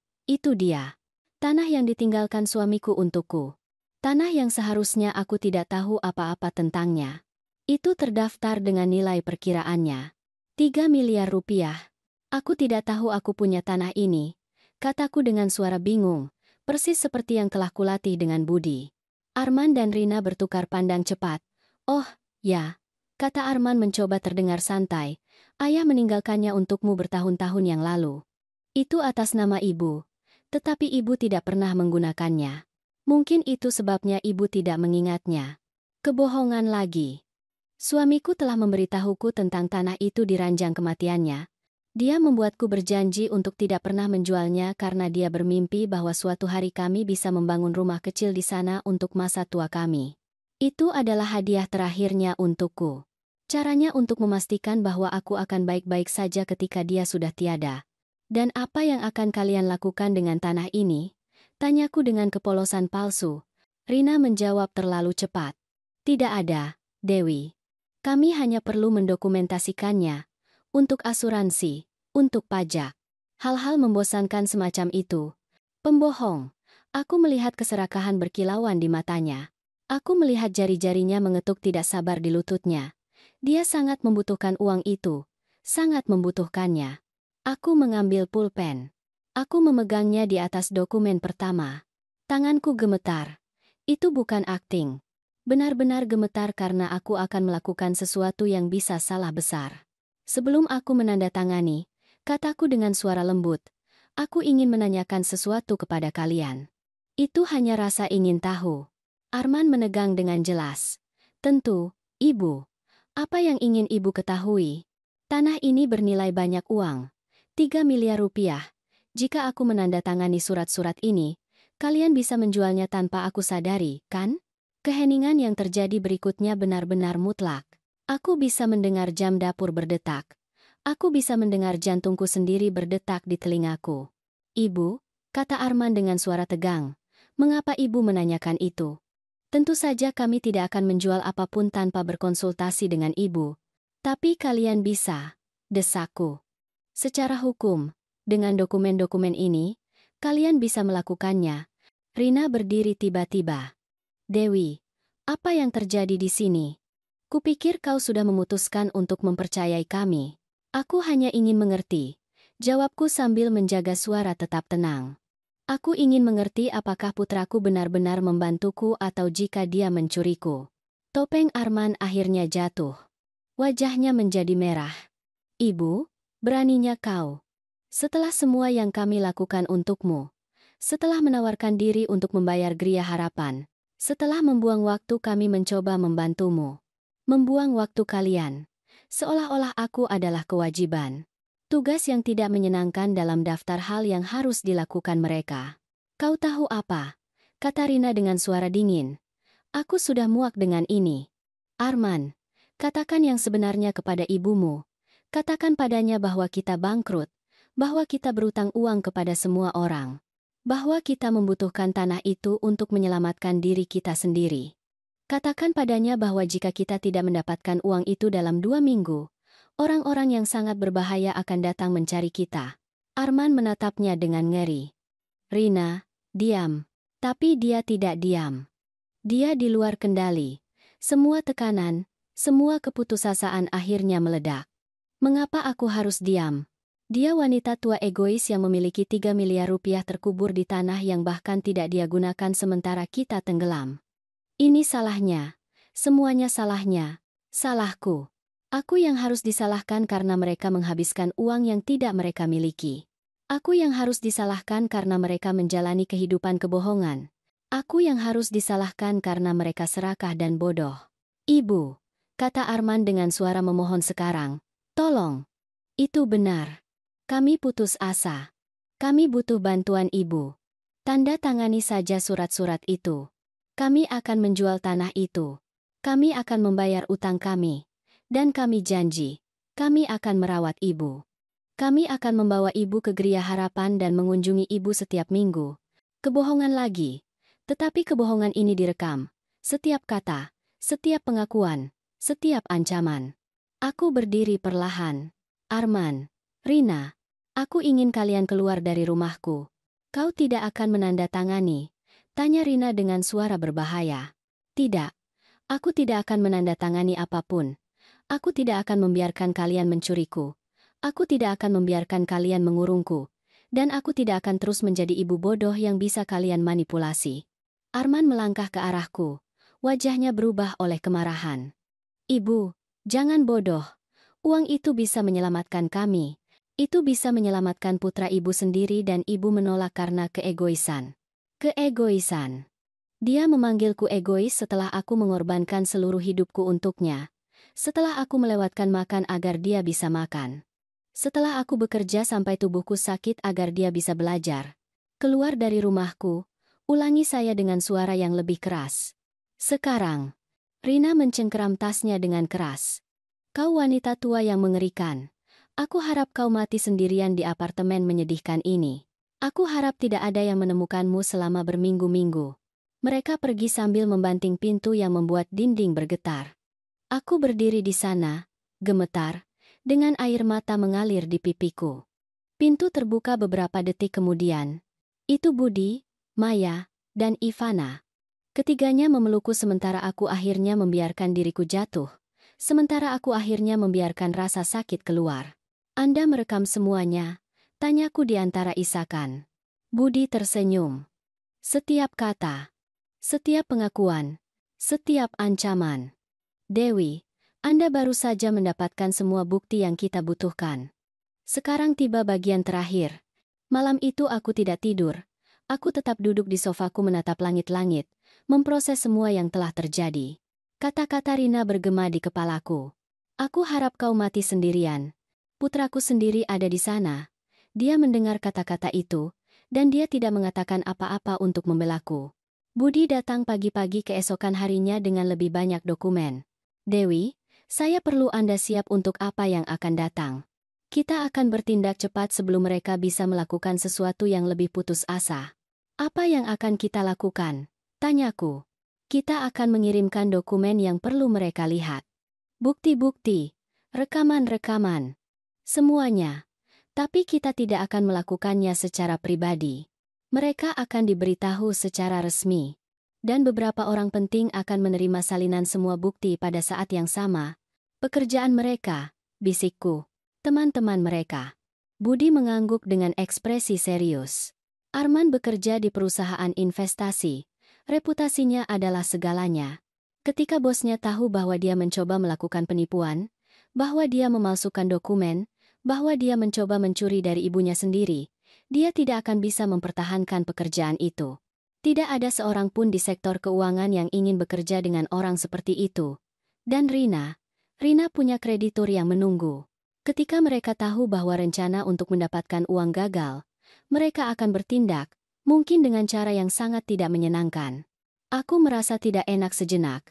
dia. Tanah yang ditinggalkan suamiku untukku. Tanah yang seharusnya aku tidak tahu apa-apa tentangnya. Itu terdaftar dengan nilai perkiraannya. 3 miliar rupiah. Aku tidak tahu aku punya tanah ini, kataku dengan suara bingung, persis seperti yang telah kulatih dengan Budi. Arman dan Rina bertukar pandang cepat. Oh, ya, kata Arman mencoba terdengar santai, ayah meninggalkannya untukmu bertahun-tahun yang lalu. Itu atas nama Ibu, tetapi Ibu tidak pernah menggunakannya. Mungkin itu sebabnya Ibu tidak mengingatnya. Kebohongan lagi. Suamiku telah memberitahuku tentang tanah itu di ranjang kematiannya. Dia membuatku berjanji untuk tidak pernah menjualnya karena dia bermimpi bahwa suatu hari kami bisa membangun rumah kecil di sana untuk masa tua kami. Itu adalah hadiah terakhirnya untukku. Caranya untuk memastikan bahwa aku akan baik-baik saja ketika dia sudah tiada. Dan apa yang akan kalian lakukan dengan tanah ini? Tanyaku dengan kepolosan palsu. Rina menjawab terlalu cepat. Tidak ada, Dewi. Kami hanya perlu mendokumentasikannya. Untuk asuransi, untuk pajak. Hal-hal membosankan semacam itu. Pembohong. Aku melihat keserakahan berkilauan di matanya. Aku melihat jari-jarinya mengetuk tidak sabar di lututnya. Dia sangat membutuhkan uang itu. Sangat membutuhkannya. Aku mengambil pulpen. Aku memegangnya di atas dokumen pertama. Tanganku gemetar. Itu bukan akting. Benar-benar gemetar karena aku akan melakukan sesuatu yang bisa salah besar. Sebelum aku menandatangani, kataku dengan suara lembut, aku ingin menanyakan sesuatu kepada kalian. Itu hanya rasa ingin tahu. Arman menegang dengan jelas. Tentu, Ibu. Apa yang ingin Ibu ketahui? Tanah ini bernilai banyak uang. 3 miliar rupiah. Jika aku menandatangani surat-surat ini, kalian bisa menjualnya tanpa aku sadari, kan? Keheningan yang terjadi berikutnya benar-benar mutlak. Aku bisa mendengar jam dapur berdetak. Aku bisa mendengar jantungku sendiri berdetak di telingaku. Ibu, kata Arman dengan suara tegang, mengapa Ibu menanyakan itu? Tentu saja kami tidak akan menjual apapun tanpa berkonsultasi dengan Ibu. Tapi kalian bisa, desakku. Secara hukum, dengan dokumen-dokumen ini, kalian bisa melakukannya. Rina berdiri tiba-tiba. Dewi, apa yang terjadi di sini? Kupikir kau sudah memutuskan untuk mempercayai kami. Aku hanya ingin mengerti. Jawabku sambil menjaga suara tetap tenang. Aku ingin mengerti apakah putraku benar-benar membantuku atau jika dia mencuriku. Topeng Arman akhirnya jatuh. Wajahnya menjadi merah. Ibu, beraninya kau. Setelah semua yang kami lakukan untukmu. Setelah menawarkan diri untuk membayar Gria Harapan. Setelah membuang waktu kami mencoba membantumu. Membuang waktu kalian. Seolah-olah aku adalah kewajiban. Tugas yang tidak menyenangkan dalam daftar hal yang harus dilakukan mereka. Kau tahu apa? Kata Rina dengan suara dingin. Aku sudah muak dengan ini. Arman, katakan yang sebenarnya kepada ibumu. Katakan padanya bahwa kita bangkrut. Bahwa kita berutang uang kepada semua orang. Bahwa kita membutuhkan tanah itu untuk menyelamatkan diri kita sendiri. Katakan padanya bahwa jika kita tidak mendapatkan uang itu dalam 2 minggu, orang-orang yang sangat berbahaya akan datang mencari kita. Arman menatapnya dengan ngeri. Rina, diam. Tapi dia tidak diam. Dia di luar kendali. Semua tekanan, semua keputusasaan akhirnya meledak. Mengapa aku harus diam? Dia wanita tua egois yang memiliki 3 miliar rupiah terkubur di tanah yang bahkan tidak dia gunakan sementara kita tenggelam. Ini salahnya. Semuanya salahnya. Salahku. Aku yang harus disalahkan karena mereka menghabiskan uang yang tidak mereka miliki. Aku yang harus disalahkan karena mereka menjalani kehidupan kebohongan. Aku yang harus disalahkan karena mereka serakah dan bodoh. Ibu, kata Arman dengan suara memohon sekarang. Tolong. Itu benar. Kami putus asa. Kami butuh bantuan Ibu. Tanda tangani saja surat-surat itu. Kami akan menjual tanah itu. Kami akan membayar utang kami. Dan kami janji, kami akan merawat Ibu. Kami akan membawa Ibu ke Gria Harapan dan mengunjungi Ibu setiap minggu. Kebohongan lagi. Tetapi kebohongan ini direkam. Setiap kata, setiap pengakuan, setiap ancaman. Aku berdiri perlahan. Arman. Rina, aku ingin kalian keluar dari rumahku. Kau tidak akan menandatangani, tanya Rina dengan suara berbahaya. Tidak, aku tidak akan menandatangani apapun. Aku tidak akan membiarkan kalian mencuriku. Aku tidak akan membiarkan kalian mengurungku. Dan aku tidak akan terus menjadi ibu bodoh yang bisa kalian manipulasi. Arman melangkah ke arahku. Wajahnya berubah oleh kemarahan. Ibu, jangan bodoh. Uang itu bisa menyelamatkan kami. Itu bisa menyelamatkan putra Ibu sendiri dan Ibu menolak karena keegoisan. Keegoisan. Dia memanggilku egois setelah aku mengorbankan seluruh hidupku untuknya. Setelah aku melewatkan makan agar dia bisa makan. Setelah aku bekerja sampai tubuhku sakit agar dia bisa belajar. Keluar dari rumahku, ulangi saya dengan suara yang lebih keras. Sekarang, Rina mencengkeram tasnya dengan keras. Kau wanita tua yang mengerikan. Aku harap kau mati sendirian di apartemen menyedihkan ini. Aku harap tidak ada yang menemukanmu selama berminggu-minggu. Mereka pergi sambil membanting pintu yang membuat dinding bergetar. Aku berdiri di sana, gemetar, dengan air mata mengalir di pipiku. Pintu terbuka beberapa detik kemudian. Itu Budi, Maya, dan Ivana. Ketiganya memelukku sementara aku akhirnya membiarkan diriku jatuh. Sementara aku akhirnya membiarkan rasa sakit keluar. Anda merekam semuanya? Tanyaku di antara isakan. Budi tersenyum. Setiap kata. Setiap pengakuan. Setiap ancaman. Dewi, Anda baru saja mendapatkan semua bukti yang kita butuhkan. Sekarang tiba bagian terakhir. Malam itu aku tidak tidur. Aku tetap duduk di sofaku menatap langit-langit, memproses semua yang telah terjadi. Kata-kata Rina bergema di kepalaku. Aku harap kau mati sendirian. Putraku sendiri ada di sana. Dia mendengar kata-kata itu, dan dia tidak mengatakan apa-apa untuk membelaku. Budi datang pagi-pagi keesokan harinya dengan lebih banyak dokumen. Dewi, saya perlu Anda siap untuk apa yang akan datang. Kita akan bertindak cepat sebelum mereka bisa melakukan sesuatu yang lebih putus asa. Apa yang akan kita lakukan? Tanyaku. Kita akan mengirimkan dokumen yang perlu mereka lihat. Bukti-bukti, rekaman-rekaman, semuanya. Tapi kita tidak akan melakukannya secara pribadi. Mereka akan diberitahu secara resmi. Dan beberapa orang penting akan menerima salinan semua bukti pada saat yang sama. Pekerjaan mereka, bisikku. Teman-teman mereka. Budi mengangguk dengan ekspresi serius. Arman bekerja di perusahaan investasi. Reputasinya adalah segalanya. Ketika bosnya tahu bahwa dia mencoba melakukan penipuan, bahwa dia memalsukan dokumen, bahwa dia mencoba mencuri dari ibunya sendiri, dia tidak akan bisa mempertahankan pekerjaan itu. Tidak ada seorang pun di sektor keuangan yang ingin bekerja dengan orang seperti itu. Dan Rina punya kreditur yang menunggu. Ketika mereka tahu bahwa rencana untuk mendapatkan uang gagal, mereka akan bertindak, mungkin dengan cara yang sangat tidak menyenangkan. Aku merasa tidak enak sejenak.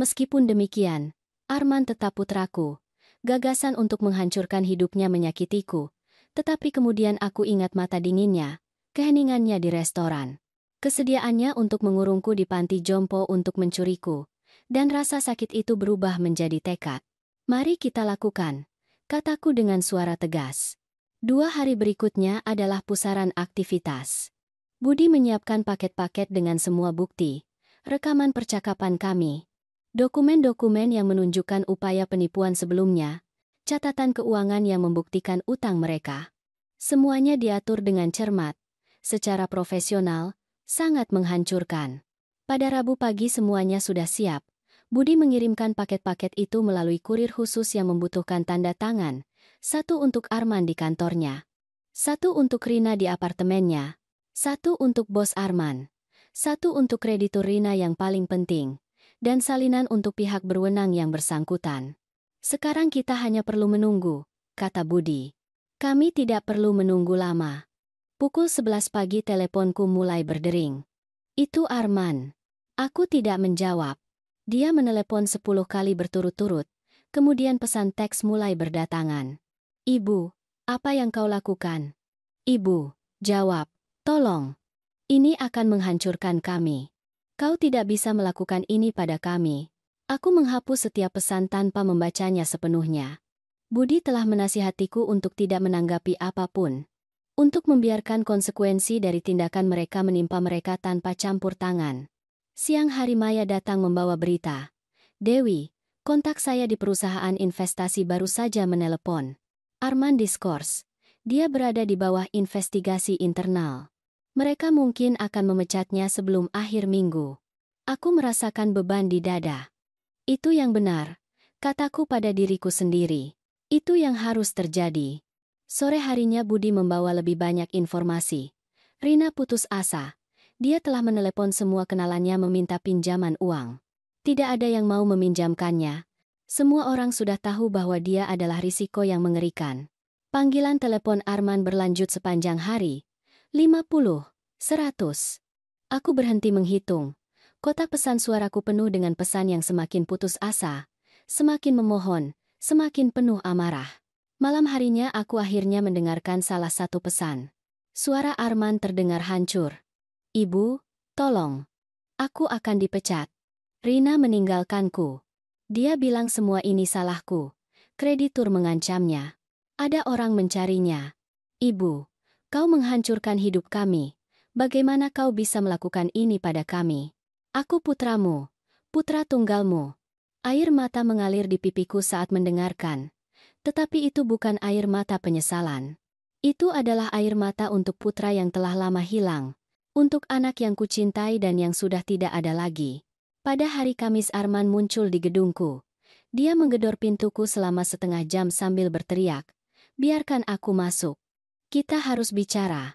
Meskipun demikian, Arman tetap putraku. Gagasan untuk menghancurkan hidupnya menyakitiku. Tetapi kemudian aku ingat mata dinginnya, keheningannya di restoran. Kesediaannya untuk mengurungku di panti jompo untuk mencuriku. Dan rasa sakit itu berubah menjadi tekad. Mari kita lakukan. Kataku dengan suara tegas. 2 hari berikutnya adalah pusaran aktivitas. Budi menyiapkan paket-paket dengan semua bukti, rekaman percakapan kami, dokumen-dokumen yang menunjukkan upaya penipuan sebelumnya, catatan keuangan yang membuktikan utang mereka. Semuanya diatur dengan cermat, secara profesional, sangat menghancurkan. Pada Rabu pagi semuanya sudah siap. Budi mengirimkan paket-paket itu melalui kurir khusus yang membutuhkan tanda tangan. 1 untuk Arman di kantornya. 1 untuk Rina di apartemennya. 1 untuk bos Arman. 1 untuk kreditur Rina yang paling penting. Dan salinan untuk pihak berwenang yang bersangkutan. Sekarang kita hanya perlu menunggu, kata Budi. Kami tidak perlu menunggu lama. Pukul 11 pagi teleponku mulai berdering. Itu Arman. Aku tidak menjawab. Dia menelepon 10 kali berturut-turut, kemudian pesan teks mulai berdatangan. Ibu, apa yang kau lakukan? Ibu, jawab, tolong. Ini akan menghancurkan kami. Kau tidak bisa melakukan ini pada kami. Aku menghapus setiap pesan tanpa membacanya sepenuhnya. Budi telah menasihatiku untuk tidak menanggapi apapun. Untuk membiarkan konsekuensi dari tindakan mereka menimpa mereka tanpa campur tangan. Siang hari Maya datang membawa berita. Dewi, kontak saya di perusahaan investasi baru saja menelepon. Arman diskors. Dia berada di bawah investigasi internal. Mereka mungkin akan memecatnya sebelum akhir minggu. Aku merasakan beban di dada. Itu yang benar, kataku pada diriku sendiri. Itu yang harus terjadi. Sore harinya Budi membawa lebih banyak informasi. Rina putus asa. Dia telah menelepon semua kenalannya meminta pinjaman uang. Tidak ada yang mau meminjamkannya. Semua orang sudah tahu bahwa dia adalah risiko yang mengerikan. Panggilan telepon Arman berlanjut sepanjang hari. 50, 100. Aku berhenti menghitung. Kotak pesan suaraku penuh dengan pesan yang semakin putus asa, semakin memohon, semakin penuh amarah. Malam harinya aku akhirnya mendengarkan salah satu pesan. Suara Arman terdengar hancur. Ibu, tolong. Aku akan dipecat. Rina meninggalkanku. Dia bilang semua ini salahku. Kreditur mengancamnya. Ada orang mencarinya. Ibu, kau menghancurkan hidup kami. Bagaimana kau bisa melakukan ini pada kami? Aku putramu, putra tunggalmu. Air mata mengalir di pipiku saat mendengarkan. Tetapi itu bukan air mata penyesalan. Itu adalah air mata untuk putra yang telah lama hilang. Untuk anak yang kucintai dan yang sudah tidak ada lagi. Pada hari Kamis Arman muncul di gedungku. Dia menggedor pintuku selama setengah jam sambil berteriak, "Biarkan aku masuk. Kita harus bicara.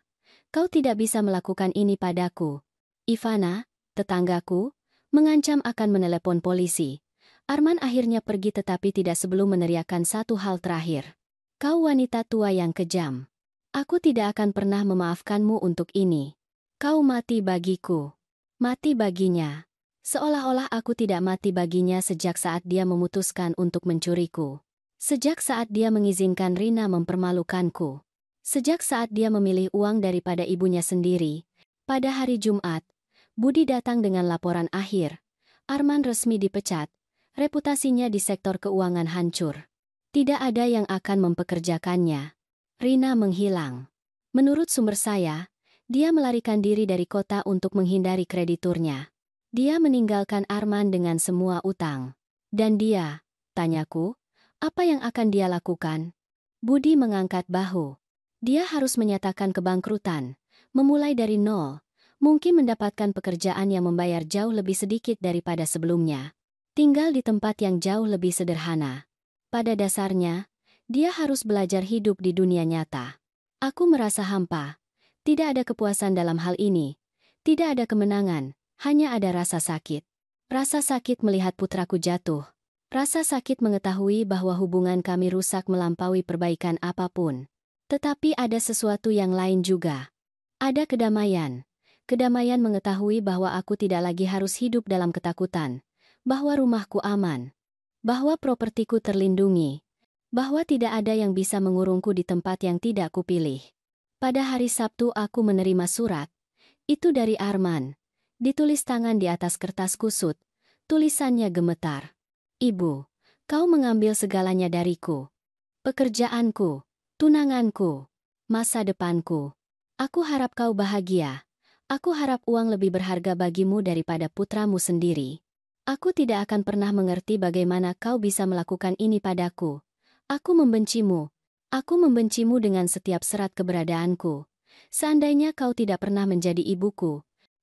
Kau tidak bisa melakukan ini padaku." Ivana, tetanggaku, mengancam akan menelepon polisi. Arman akhirnya pergi tetapi tidak sebelum meneriakkan satu hal terakhir. "Kau wanita tua yang kejam. Aku tidak akan pernah memaafkanmu untuk ini. Kau mati bagiku." Mati baginya. Seolah-olah aku tidak mati baginya sejak saat dia memutuskan untuk mencuriku. Sejak saat dia mengizinkan Rina mempermalukanku. Sejak saat dia memilih uang daripada ibunya sendiri. Pada hari Jumat, Budi datang dengan laporan akhir. Arman resmi dipecat. Reputasinya di sektor keuangan hancur. Tidak ada yang akan mempekerjakannya. Rina menghilang. Menurut sumber saya, dia melarikan diri dari kota untuk menghindari krediturnya. Dia meninggalkan Arman dengan semua utang. Dan dia, tanyaku, apa yang akan dia lakukan? Budi mengangkat bahu. Dia harus menyatakan kebangkrutan, memulai dari nol, mungkin mendapatkan pekerjaan yang membayar jauh lebih sedikit daripada sebelumnya. Tinggal di tempat yang jauh lebih sederhana. Pada dasarnya, dia harus belajar hidup di dunia nyata. Aku merasa hampa. Tidak ada kepuasan dalam hal ini. Tidak ada kemenangan. Hanya ada rasa sakit. Rasa sakit melihat putraku jatuh. Rasa sakit mengetahui bahwa hubungan kami rusak melampaui perbaikan apapun. Tetapi ada sesuatu yang lain juga. Ada kedamaian. Kedamaian mengetahui bahwa aku tidak lagi harus hidup dalam ketakutan. Bahwa rumahku aman. Bahwa propertiku terlindungi. Bahwa tidak ada yang bisa mengurungku di tempat yang tidak kupilih. Pada hari Sabtu aku menerima surat. Itu dari Arman. Ditulis tangan di atas kertas kusut. Tulisannya gemetar. "Ibu, kau mengambil segalanya dariku. Pekerjaanku, tunanganku, masa depanku. Aku harap kau bahagia. Aku harap uang lebih berharga bagimu daripada putramu sendiri. Aku tidak akan pernah mengerti bagaimana kau bisa melakukan ini padaku. Aku membencimu. Aku membencimu dengan setiap serat keberadaanku. Seandainya kau tidak pernah menjadi ibuku."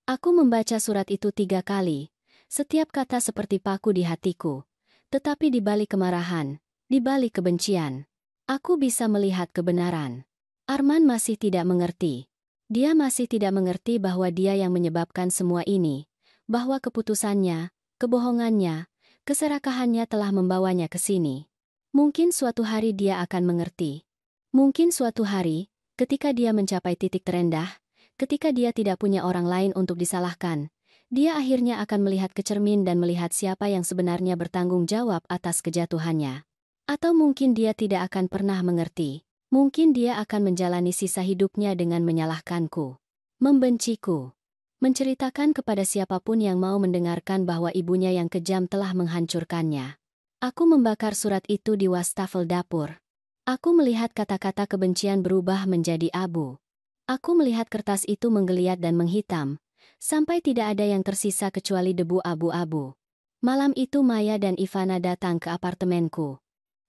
Aku membaca surat itu 3 kali. Setiap kata seperti paku di hatiku. Tetapi di balik kemarahan, di balik kebencian, aku bisa melihat kebenaran. Arman masih tidak mengerti. Dia masih tidak mengerti bahwa dia yang menyebabkan semua ini. Bahwa keputusannya, kebohongannya, keserakahannya telah membawanya ke sini. Mungkin suatu hari dia akan mengerti. Mungkin suatu hari, ketika dia mencapai titik terendah, ketika dia tidak punya orang lain untuk disalahkan, dia akhirnya akan melihat ke cermin dan melihat siapa yang sebenarnya bertanggung jawab atas kejatuhannya. Atau mungkin dia tidak akan pernah mengerti. Mungkin dia akan menjalani sisa hidupnya dengan menyalahkanku, membenciku, menceritakan kepada siapapun yang mau mendengarkan bahwa ibunya yang kejam telah menghancurkannya. Aku membakar surat itu di wastafel dapur. Aku melihat kata-kata kebencian berubah menjadi abu. Aku melihat kertas itu menggeliat dan menghitam, sampai tidak ada yang tersisa kecuali debu abu-abu. Malam itu Maya dan Ivana datang ke apartemenku.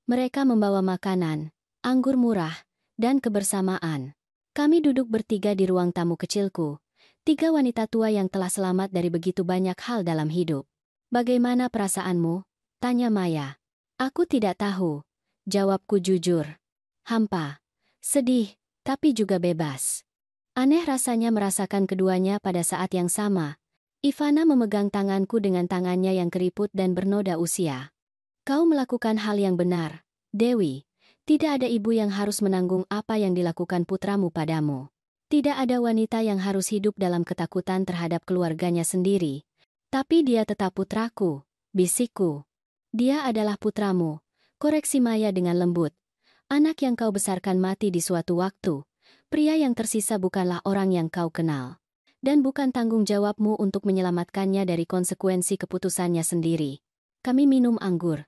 Mereka membawa makanan, anggur murah, dan kebersamaan. Kami duduk bertiga di ruang tamu kecilku, 3 wanita tua yang telah selamat dari begitu banyak hal dalam hidup. "Bagaimana perasaanmu?" tanya Maya. "Aku tidak tahu," jawabku jujur. "Hampa, sedih, tapi juga bebas." Aneh rasanya merasakan keduanya pada saat yang sama. Ivana memegang tanganku dengan tangannya yang keriput dan bernoda usia. "Kau melakukan hal yang benar, Dewi. Tidak ada ibu yang harus menanggung apa yang dilakukan putramu padamu. Tidak ada wanita yang harus hidup dalam ketakutan terhadap keluarganya sendiri. Tapi dia tetap putraku," bisikku. "Dia adalah putramu," koreksi Maya dengan lembut. "Anak yang kau besarkan mati di suatu waktu. Pria yang tersisa bukanlah orang yang kau kenal. Dan bukan tanggung jawabmu untuk menyelamatkannya dari konsekuensi keputusannya sendiri." Kami minum anggur.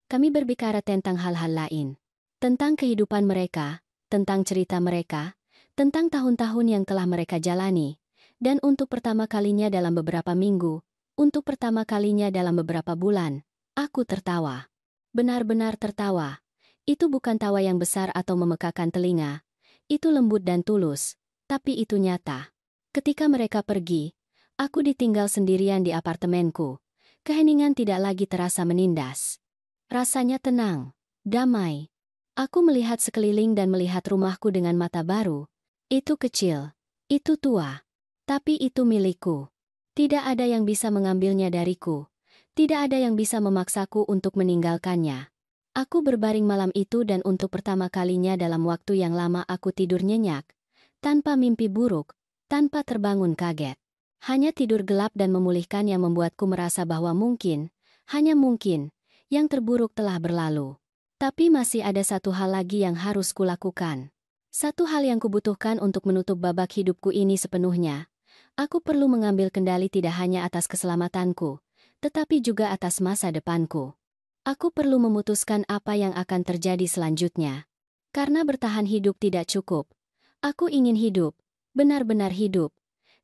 Kami berbicara tentang hal-hal lain. Tentang kehidupan mereka, tentang cerita mereka, tentang tahun-tahun yang telah mereka jalani, dan untuk pertama kalinya dalam beberapa minggu, untuk pertama kalinya dalam beberapa bulan, aku tertawa. Benar-benar tertawa. Itu bukan tawa yang besar atau memekakan telinga. Itu lembut dan tulus, tapi itu nyata. Ketika mereka pergi, aku ditinggal sendirian di apartemenku. Keheningan tidak lagi terasa menindas. Rasanya tenang, damai. Aku melihat sekeliling dan melihat rumahku dengan mata baru. Itu kecil, itu tua, tapi itu milikku. Tidak ada yang bisa mengambilnya dariku. Tidak ada yang bisa memaksaku untuk meninggalkannya. Aku berbaring malam itu dan untuk pertama kalinya dalam waktu yang lama aku tidur nyenyak, tanpa mimpi buruk, tanpa terbangun kaget. Hanya tidur gelap dan memulihkan yang membuatku merasa bahwa mungkin, hanya mungkin, yang terburuk telah berlalu. Tapi masih ada satu hal lagi yang harus kulakukan. Satu hal yang kubutuhkan untuk menutup babak hidupku ini sepenuhnya. Aku perlu mengambil kendali tidak hanya atas keselamatanku, tetapi juga atas masa depanku. Aku perlu memutuskan apa yang akan terjadi selanjutnya. Karena bertahan hidup tidak cukup. Aku ingin hidup, benar-benar hidup.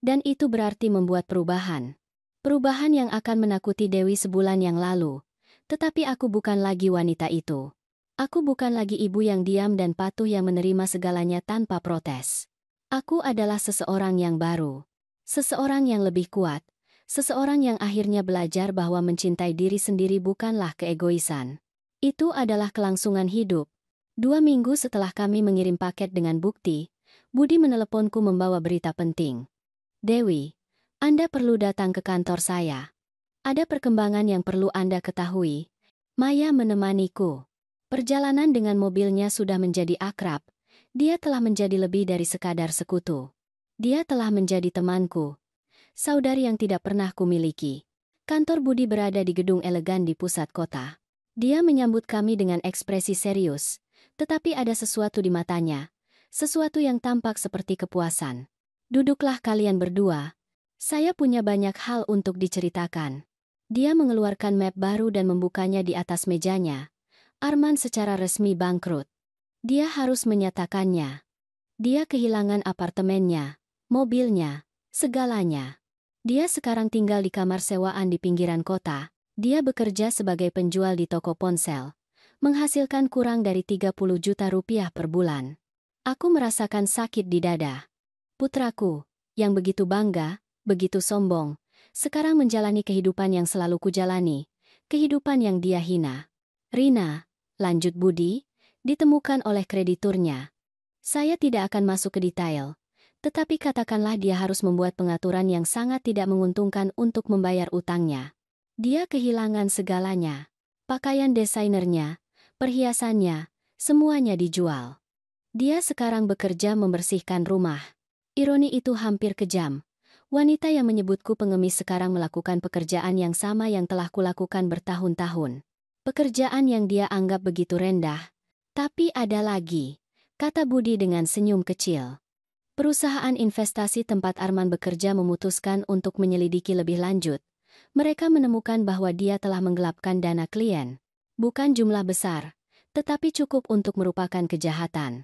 Dan itu berarti membuat perubahan. Perubahan yang akan menakuti Dewi sebulan yang lalu. Tetapi aku bukan lagi wanita itu. Aku bukan lagi ibu yang diam dan patuh yang menerima segalanya tanpa protes. Aku adalah seseorang yang baru. Seseorang yang lebih kuat. Seseorang yang akhirnya belajar bahwa mencintai diri sendiri bukanlah keegoisan. Itu adalah kelangsungan hidup. 2 minggu setelah kami mengirim paket dengan bukti, Budi meneleponku membawa berita penting. Dewi, Anda perlu datang ke kantor saya. Ada perkembangan yang perlu Anda ketahui. Maya menemaniku. Perjalanan dengan mobilnya sudah menjadi akrab. Dia telah menjadi lebih dari sekadar sekutu. Dia telah menjadi temanku. Saudari yang tidak pernah kumiliki. Kantor Budi berada di gedung elegan di pusat kota. Dia menyambut kami dengan ekspresi serius, tetapi ada sesuatu di matanya. Sesuatu yang tampak seperti kepuasan. Duduklah kalian berdua. Saya punya banyak hal untuk diceritakan. Dia mengeluarkan map baru dan membukanya di atas mejanya. Arman secara resmi bangkrut. Dia harus menyatakannya. Dia kehilangan apartemennya, mobilnya, segalanya. Dia sekarang tinggal di kamar sewaan di pinggiran kota. Dia bekerja sebagai penjual di toko ponsel, menghasilkan kurang dari 30 juta rupiah per bulan. Aku merasakan sakit di dada. Putraku, yang begitu bangga, begitu sombong, sekarang menjalani kehidupan yang selalu kujalani, kehidupan yang dia hina. Rina, lanjut Budi, ditemukan oleh krediturnya. Saya tidak akan masuk ke detail. Tetapi katakanlah dia harus membuat pengaturan yang sangat tidak menguntungkan untuk membayar utangnya. Dia kehilangan segalanya. Pakaian desainernya, perhiasannya, semuanya dijual. Dia sekarang bekerja membersihkan rumah. Ironi itu hampir kejam. Wanita yang menyebutku pengemis sekarang melakukan pekerjaan yang sama yang telah kulakukan bertahun-tahun. Pekerjaan yang dia anggap begitu rendah. Tapi ada lagi, kata Budi dengan senyum kecil. Perusahaan investasi tempat Arman bekerja memutuskan untuk menyelidiki lebih lanjut. Mereka menemukan bahwa dia telah menggelapkan dana klien. Bukan jumlah besar, tetapi cukup untuk merupakan kejahatan.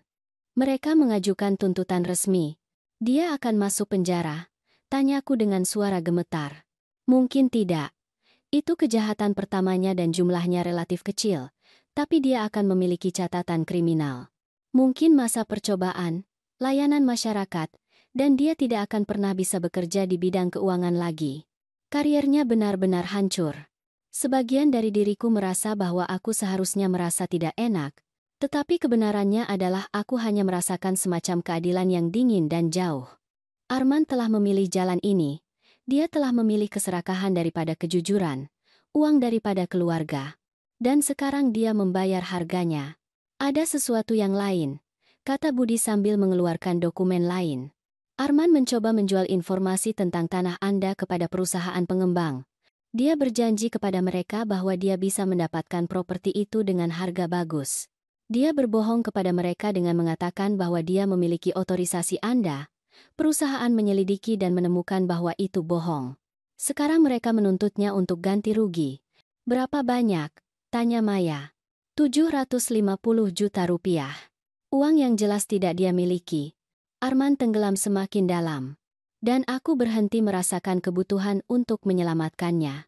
Mereka mengajukan tuntutan resmi. Dia akan masuk penjara, tanyaku dengan suara gemetar. Mungkin tidak. Itu kejahatan pertamanya dan jumlahnya relatif kecil, tapi dia akan memiliki catatan kriminal. Mungkin masa percobaan, layanan masyarakat, dan dia tidak akan pernah bisa bekerja di bidang keuangan lagi. Kariernya benar-benar hancur. Sebagian dari diriku merasa bahwa aku seharusnya merasa tidak enak, tetapi kebenarannya adalah aku hanya merasakan semacam keadilan yang dingin dan jauh. Arman telah memilih jalan ini. Dia telah memilih keserakahan daripada kejujuran, uang daripada keluarga. Dan sekarang dia membayar harganya. Ada sesuatu yang lain, kata Budi sambil mengeluarkan dokumen lain. Arman mencoba menjual informasi tentang tanah Anda kepada perusahaan pengembang. Dia berjanji kepada mereka bahwa dia bisa mendapatkan properti itu dengan harga bagus. Dia berbohong kepada mereka dengan mengatakan bahwa dia memiliki otorisasi Anda. Perusahaan menyelidiki dan menemukan bahwa itu bohong. Sekarang mereka menuntutnya untuk ganti rugi. Berapa banyak? Tanya Maya. 750 juta rupiah. Uang yang jelas tidak dia miliki. Arman tenggelam semakin dalam. Dan aku berhenti merasakan kebutuhan untuk menyelamatkannya.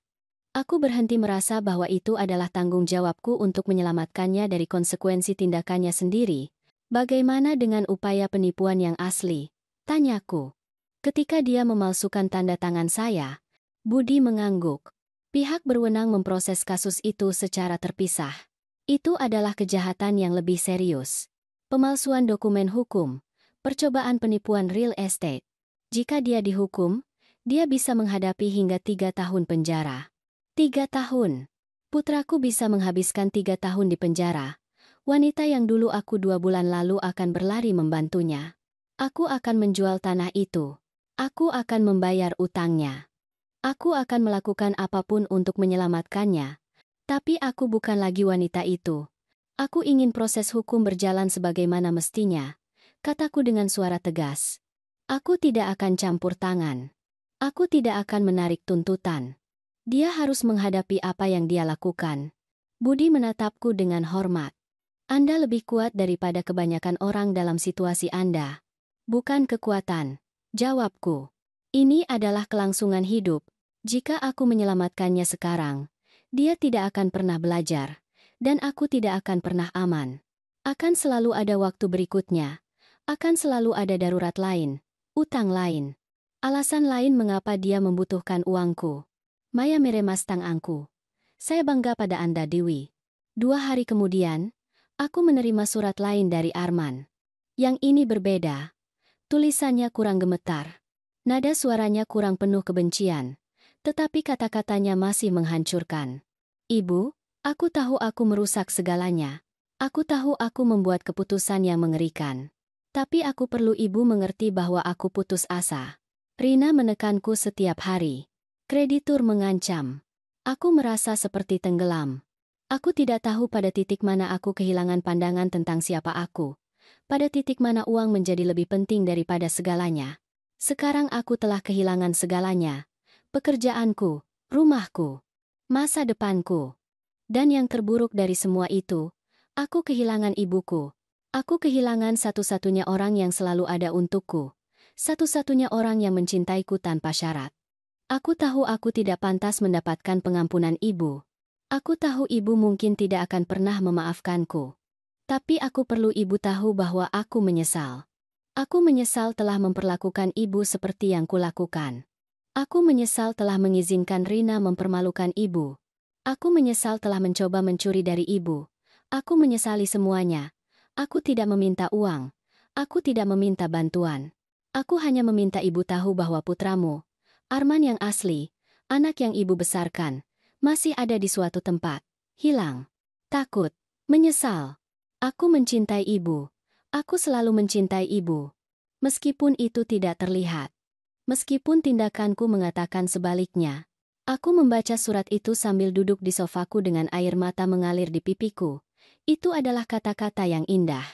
Aku berhenti merasa bahwa itu adalah tanggung jawabku untuk menyelamatkannya dari konsekuensi tindakannya sendiri. Bagaimana dengan upaya penipuan yang asli? Tanyaku. Ketika dia memalsukan tanda tangan saya, Budi mengangguk. Pihak berwenang memproses kasus itu secara terpisah. Itu adalah kejahatan yang lebih serius. Pemalsuan dokumen hukum, percobaan penipuan real estate. Jika dia dihukum, dia bisa menghadapi hingga 3 tahun penjara. 3 tahun. Putraku bisa menghabiskan 3 tahun di penjara. Wanita yang dulu aku 2 bulan lalu akan berlari membantunya. Aku akan menjual tanah itu. Aku akan membayar utangnya. Aku akan melakukan apapun untuk menyelamatkannya. Tapi aku bukan lagi wanita itu. Aku ingin proses hukum berjalan sebagaimana mestinya, kataku dengan suara tegas. Aku tidak akan campur tangan. Aku tidak akan menarik tuntutan. Dia harus menghadapi apa yang dia lakukan. Budi menatapku dengan hormat. Anda lebih kuat daripada kebanyakan orang dalam situasi Anda. Bukan kekuatan, jawabku. Ini adalah kelangsungan hidup. Jika aku menyelamatkannya sekarang, dia tidak akan pernah belajar. Dan aku tidak akan pernah aman. Akan selalu ada waktu berikutnya. Akan selalu ada darurat lain. Utang lain. Alasan lain mengapa dia membutuhkan uangku. Maya meremas tanganku. Saya bangga pada Anda, Dewi. 2 hari kemudian, aku menerima surat lain dari Arman. Yang ini berbeda. Tulisannya kurang gemetar. Nada suaranya kurang penuh kebencian. Tetapi kata-katanya masih menghancurkan. Ibu, aku tahu aku merusak segalanya. Aku tahu aku membuat keputusan yang mengerikan. Tapi aku perlu ibu mengerti bahwa aku putus asa. Rina menekanku setiap hari. Kreditur mengancam. Aku merasa seperti tenggelam. Aku tidak tahu pada titik mana aku kehilangan pandangan tentang siapa aku. Pada titik mana uang menjadi lebih penting daripada segalanya. Sekarang aku telah kehilangan segalanya. Pekerjaanku, rumahku, masa depanku. Dan yang terburuk dari semua itu, aku kehilangan ibuku. Aku kehilangan satu-satunya orang yang selalu ada untukku. Satu-satunya orang yang mencintaiku tanpa syarat. Aku tahu aku tidak pantas mendapatkan pengampunan ibu. Aku tahu ibu mungkin tidak akan pernah memaafkanku. Tapi aku perlu ibu tahu bahwa aku menyesal. Aku menyesal telah memperlakukan ibu seperti yang kulakukan. Aku menyesal telah mengizinkan Rina mempermalukan ibu. Aku menyesal telah mencoba mencuri dari ibu. Aku menyesali semuanya. Aku tidak meminta uang. Aku tidak meminta bantuan. Aku hanya meminta ibu tahu bahwa putramu, Arman yang asli, anak yang ibu besarkan, masih ada di suatu tempat. Hilang. Takut. Menyesal. Aku mencintai ibu. Aku selalu mencintai ibu. Meskipun itu tidak terlihat. Meskipun tindakanku mengatakan sebaliknya. Aku membaca surat itu sambil duduk di sofaku dengan air mata mengalir di pipiku. Itu adalah kata-kata yang indah.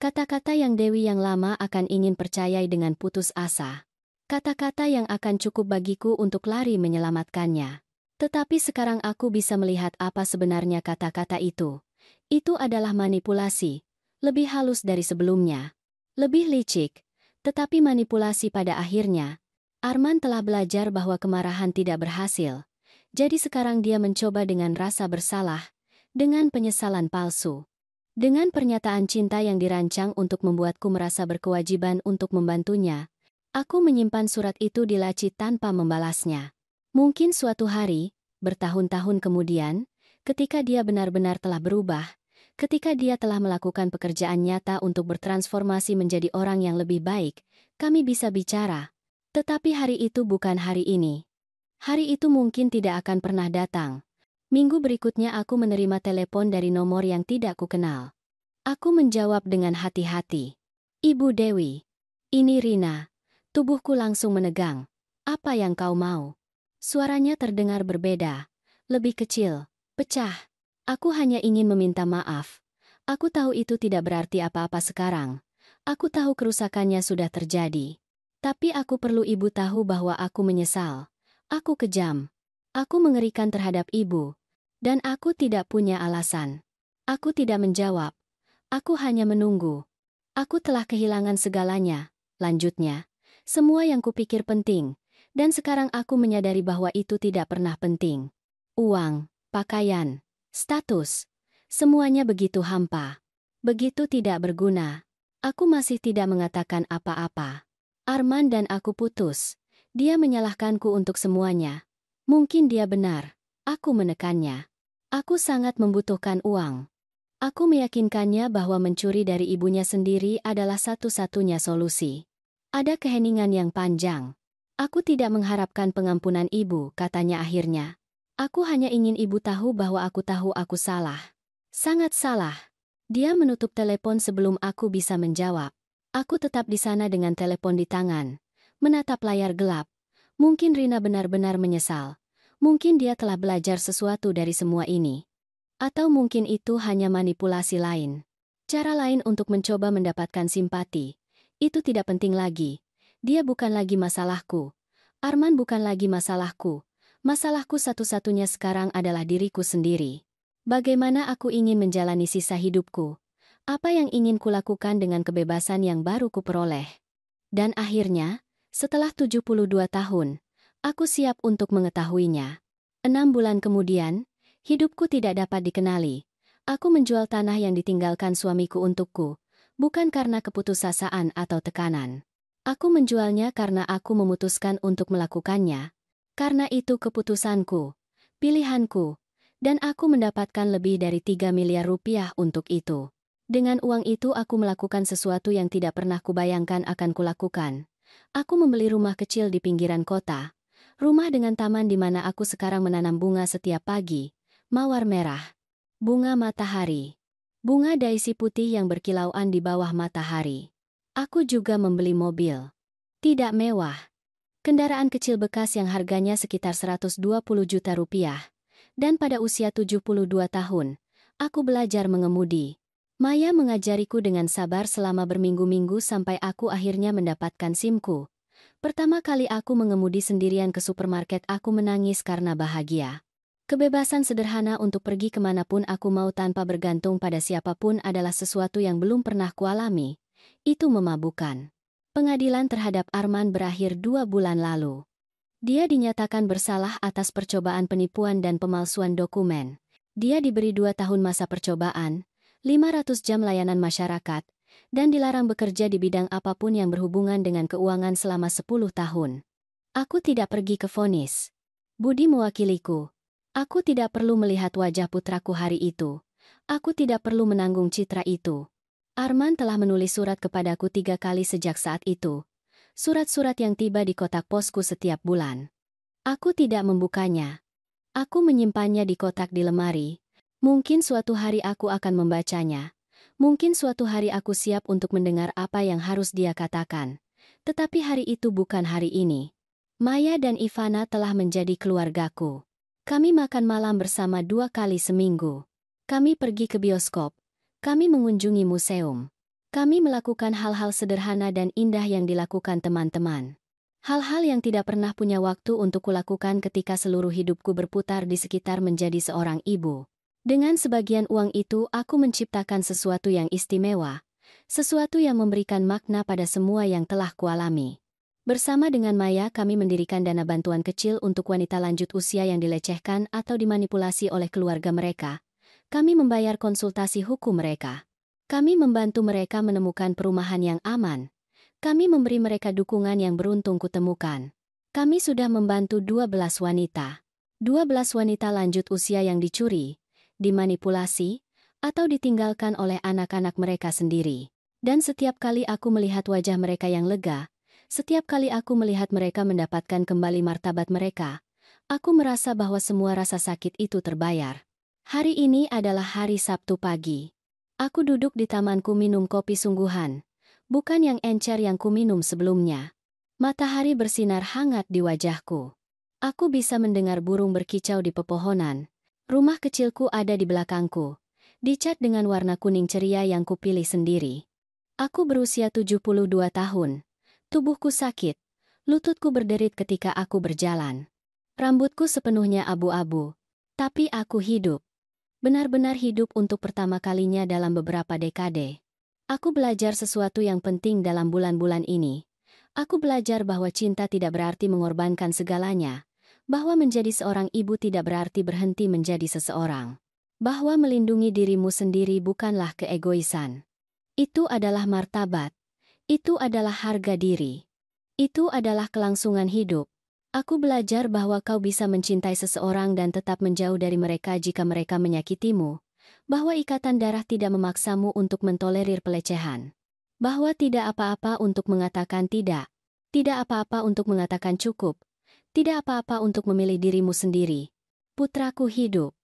Kata-kata yang Dewi yang lama akan ingin percayai dengan putus asa. Kata-kata yang akan cukup bagiku untuk lari menyelamatkannya. Tetapi sekarang aku bisa melihat apa sebenarnya kata-kata itu. Itu adalah manipulasi. Lebih halus dari sebelumnya. Lebih licik. Tetapi manipulasi pada akhirnya. Arman telah belajar bahwa kemarahan tidak berhasil. Jadi sekarang dia mencoba dengan rasa bersalah, dengan penyesalan palsu. Dengan pernyataan cinta yang dirancang untuk membuatku merasa berkewajiban untuk membantunya, aku menyimpan surat itu di laci tanpa membalasnya. Mungkin suatu hari, bertahun-tahun kemudian, ketika dia benar-benar telah berubah, ketika dia telah melakukan pekerjaan nyata untuk bertransformasi menjadi orang yang lebih baik, kami bisa bicara. Tetapi hari itu bukan hari ini. Hari itu mungkin tidak akan pernah datang. Minggu berikutnya aku menerima telepon dari nomor yang tidak kukenal. Aku menjawab dengan hati-hati. Ibu Dewi. Ini Rina. Tubuhku langsung menegang. Apa yang kau mau? Suaranya terdengar berbeda. Lebih kecil. Pecah. Aku hanya ingin meminta maaf. Aku tahu itu tidak berarti apa-apa sekarang. Aku tahu kerusakannya sudah terjadi. Tapi aku perlu ibu tahu bahwa aku menyesal. Aku kejam. Aku mengerikan terhadap ibu. Dan aku tidak punya alasan. Aku tidak menjawab. Aku hanya menunggu. Aku telah kehilangan segalanya, lanjutnya. Semua yang kupikir penting, dan sekarang aku menyadari bahwa itu tidak pernah penting. Uang, pakaian, status, semuanya begitu hampa. Begitu tidak berguna. Aku masih tidak mengatakan apa-apa. Arman dan aku putus. Dia menyalahkanku untuk semuanya. Mungkin dia benar. Aku menekannya. Aku sangat membutuhkan uang. Aku meyakinkannya bahwa mencuri dari ibunya sendiri adalah satu-satunya solusi. Ada keheningan yang panjang. Aku tidak mengharapkan pengampunan ibu, katanya akhirnya. Aku hanya ingin ibu tahu bahwa aku tahu aku salah. Sangat salah. Dia menutup telepon sebelum aku bisa menjawab. Aku tetap di sana dengan telepon di tangan, menatap layar gelap. Mungkin Rina benar-benar menyesal. Mungkin dia telah belajar sesuatu dari semua ini. Atau mungkin itu hanya manipulasi lain. Cara lain untuk mencoba mendapatkan simpati. Itu tidak penting lagi. Dia bukan lagi masalahku. Arman bukan lagi masalahku. Masalahku satu-satunya sekarang adalah diriku sendiri. Bagaimana aku ingin menjalani sisa hidupku? Apa yang ingin kulakukan dengan kebebasan yang baru kuperoleh? Dan akhirnya, setelah 72 tahun, aku siap untuk mengetahuinya. 6 bulan kemudian, hidupku tidak dapat dikenali. Aku menjual tanah yang ditinggalkan suamiku untukku, bukan karena keputusasaan atau tekanan. Aku menjualnya karena aku memutuskan untuk melakukannya. Karena itu keputusanku, pilihanku, dan aku mendapatkan lebih dari 3 miliar rupiah untuk itu. Dengan uang itu aku melakukan sesuatu yang tidak pernah kubayangkan akan kulakukan. Aku membeli rumah kecil di pinggiran kota. Rumah dengan taman di mana aku sekarang menanam bunga setiap pagi. Mawar merah. Bunga matahari. Bunga daisy putih yang berkilauan di bawah matahari. Aku juga membeli mobil. Tidak mewah. Kendaraan kecil bekas yang harganya sekitar 120 juta rupiah. Dan pada usia 72 tahun, aku belajar mengemudi. Maya mengajariku dengan sabar selama berminggu-minggu sampai aku akhirnya mendapatkan SIM-ku. Pertama kali aku mengemudi sendirian ke supermarket, aku menangis karena bahagia. Kebebasan sederhana untuk pergi kemanapun aku mau tanpa bergantung pada siapapun adalah sesuatu yang belum pernah kualami. Itu memabukkan. Pengadilan terhadap Arman berakhir 2 bulan lalu. Dia dinyatakan bersalah atas percobaan penipuan dan pemalsuan dokumen. Dia diberi 2 tahun masa percobaan, 500 jam layanan masyarakat, dan dilarang bekerja di bidang apapun yang berhubungan dengan keuangan selama 10 tahun. Aku tidak pergi ke vonis. Budi mewakiliku. Aku tidak perlu melihat wajah putraku hari itu. Aku tidak perlu menanggung citra itu. Arman telah menulis surat kepadaku 3 kali sejak saat itu. Surat-surat yang tiba di kotak posku setiap bulan. Aku tidak membukanya. Aku menyimpannya di kotak di lemari. Mungkin suatu hari aku akan membacanya. Mungkin suatu hari aku siap untuk mendengar apa yang harus dia katakan. Tetapi hari itu bukan hari ini. Maya dan Ivana telah menjadi keluargaku. Kami makan malam bersama 2 kali seminggu. Kami pergi ke bioskop. Kami mengunjungi museum. Kami melakukan hal-hal sederhana dan indah yang dilakukan teman-teman. Hal-hal yang tidak pernah punya waktu untuk kulakukan ketika seluruh hidupku berputar di sekitar menjadi seorang ibu. Dengan sebagian uang itu aku menciptakan sesuatu yang istimewa. Sesuatu yang memberikan makna pada semua yang telah kualami. Bersama dengan Maya kami mendirikan dana bantuan kecil untuk wanita lanjut usia yang dilecehkan atau dimanipulasi oleh keluarga mereka. Kami membayar konsultasi hukum mereka. Kami membantu mereka menemukan perumahan yang aman. Kami memberi mereka dukungan yang beruntung kutemukan. Kami sudah membantu 12 wanita. 12 wanita lanjut usia yang dicuri, dimanipulasi, atau ditinggalkan oleh anak-anak mereka sendiri. Dan setiap kali aku melihat wajah mereka yang lega, setiap kali aku melihat mereka mendapatkan kembali martabat mereka, aku merasa bahwa semua rasa sakit itu terbayar. Hari ini adalah hari Sabtu pagi. Aku duduk di tamanku minum kopi sungguhan, bukan yang encer yang kuminum sebelumnya. Matahari bersinar hangat di wajahku. Aku bisa mendengar burung berkicau di pepohonan. Rumah kecilku ada di belakangku, dicat dengan warna kuning ceria yang kupilih sendiri. Aku berusia 72 tahun. Tubuhku sakit, lututku berderit ketika aku berjalan. Rambutku sepenuhnya abu-abu. Tapi aku hidup. Benar-benar hidup untuk pertama kalinya dalam beberapa dekade. Aku belajar sesuatu yang penting dalam bulan-bulan ini. Aku belajar bahwa cinta tidak berarti mengorbankan segalanya, bahwa menjadi seorang ibu tidak berarti berhenti menjadi seseorang, bahwa melindungi dirimu sendiri bukanlah keegoisan. Itu adalah martabat. Itu adalah harga diri. Itu adalah kelangsungan hidup. Aku belajar bahwa kau bisa mencintai seseorang dan tetap menjauh dari mereka jika mereka menyakitimu, bahwa ikatan darah tidak memaksamu untuk mentolerir pelecehan, bahwa tidak apa-apa untuk mengatakan tidak, tidak apa-apa untuk mengatakan cukup, tidak apa-apa untuk memilih dirimu sendiri. Putraku hidup.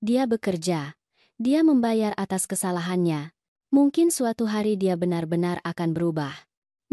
Dia bekerja. Dia membayar atas kesalahannya. Mungkin suatu hari dia benar-benar akan berubah.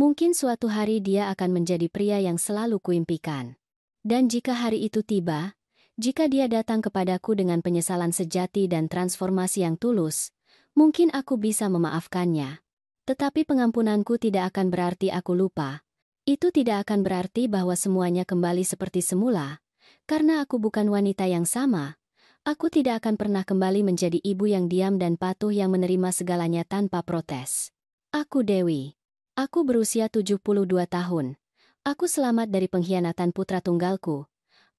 Mungkin suatu hari dia akan menjadi pria yang selalu kuimpikan. Dan jika hari itu tiba, jika dia datang kepadaku dengan penyesalan sejati dan transformasi yang tulus, mungkin aku bisa memaafkannya. Tetapi pengampunanku tidak akan berarti aku lupa. Itu tidak akan berarti bahwa semuanya kembali seperti semula. Karena aku bukan wanita yang sama, aku tidak akan pernah kembali menjadi ibu yang diam dan patuh yang menerima segalanya tanpa protes. Aku Dewi. Aku berusia 72 tahun. Aku selamat dari pengkhianatan putra tunggalku.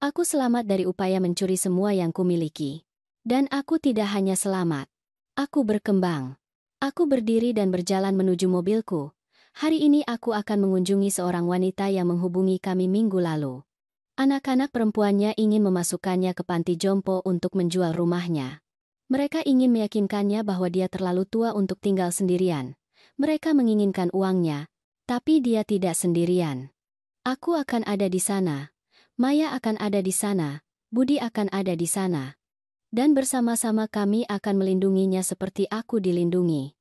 Aku selamat dari upaya mencuri semua yang kumiliki. Dan aku tidak hanya selamat. Aku berkembang. Aku berdiri dan berjalan menuju mobilku. Hari ini aku akan mengunjungi seorang wanita yang menghubungi kami minggu lalu. Anak-anak perempuannya ingin memasukkannya ke panti jompo untuk menjual rumahnya. Mereka ingin meyakinkannya bahwa dia terlalu tua untuk tinggal sendirian. Mereka menginginkan uangnya, tapi dia tidak sendirian. Aku akan ada di sana. Maya akan ada di sana. Budi akan ada di sana. Dan bersama-sama kami akan melindunginya seperti aku dilindungi.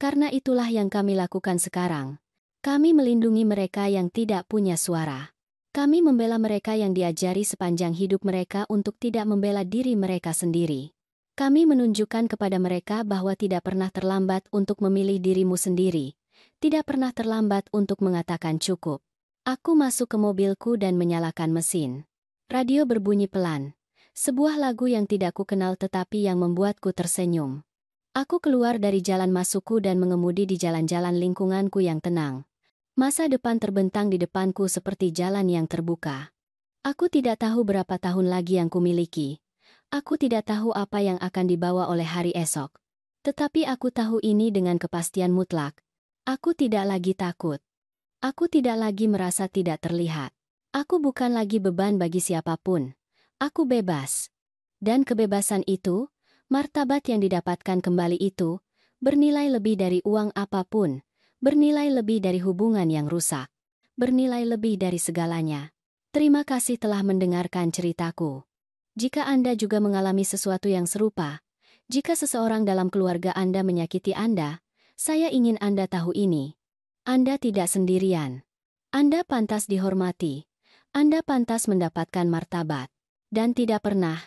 Karena itulah yang kami lakukan sekarang. Kami melindungi mereka yang tidak punya suara. Kami membela mereka yang diajari sepanjang hidup mereka untuk tidak membela diri mereka sendiri. Kami menunjukkan kepada mereka bahwa tidak pernah terlambat untuk memilih dirimu sendiri. Tidak pernah terlambat untuk mengatakan cukup. Aku masuk ke mobilku dan menyalakan mesin. Radio berbunyi pelan. Sebuah lagu yang tidak kukenal tetapi yang membuatku tersenyum. Aku keluar dari jalan masukku dan mengemudi di jalan-jalan lingkunganku yang tenang. Masa depan terbentang di depanku seperti jalan yang terbuka. Aku tidak tahu berapa tahun lagi yang kumiliki. Aku tidak tahu apa yang akan dibawa oleh hari esok. Tetapi aku tahu ini dengan kepastian mutlak. Aku tidak lagi takut. Aku tidak lagi merasa tidak terlihat. Aku bukan lagi beban bagi siapapun. Aku bebas. Dan kebebasan itu, martabat yang didapatkan kembali itu, bernilai lebih dari uang apapun, bernilai lebih dari hubungan yang rusak, bernilai lebih dari segalanya. Terima kasih telah mendengarkan ceritaku. Jika Anda juga mengalami sesuatu yang serupa, jika seseorang dalam keluarga Anda menyakiti Anda, saya ingin Anda tahu ini. Anda tidak sendirian. Anda pantas dihormati. Anda pantas mendapatkan martabat. Dan tidak pernah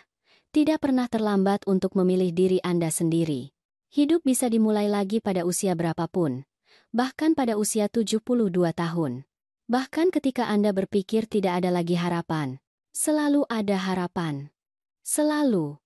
terlambat untuk memilih diri Anda sendiri. Hidup bisa dimulai lagi pada usia berapapun. Bahkan pada usia 72 tahun. Bahkan ketika Anda berpikir tidak ada lagi harapan. Selalu ada harapan. Selalu.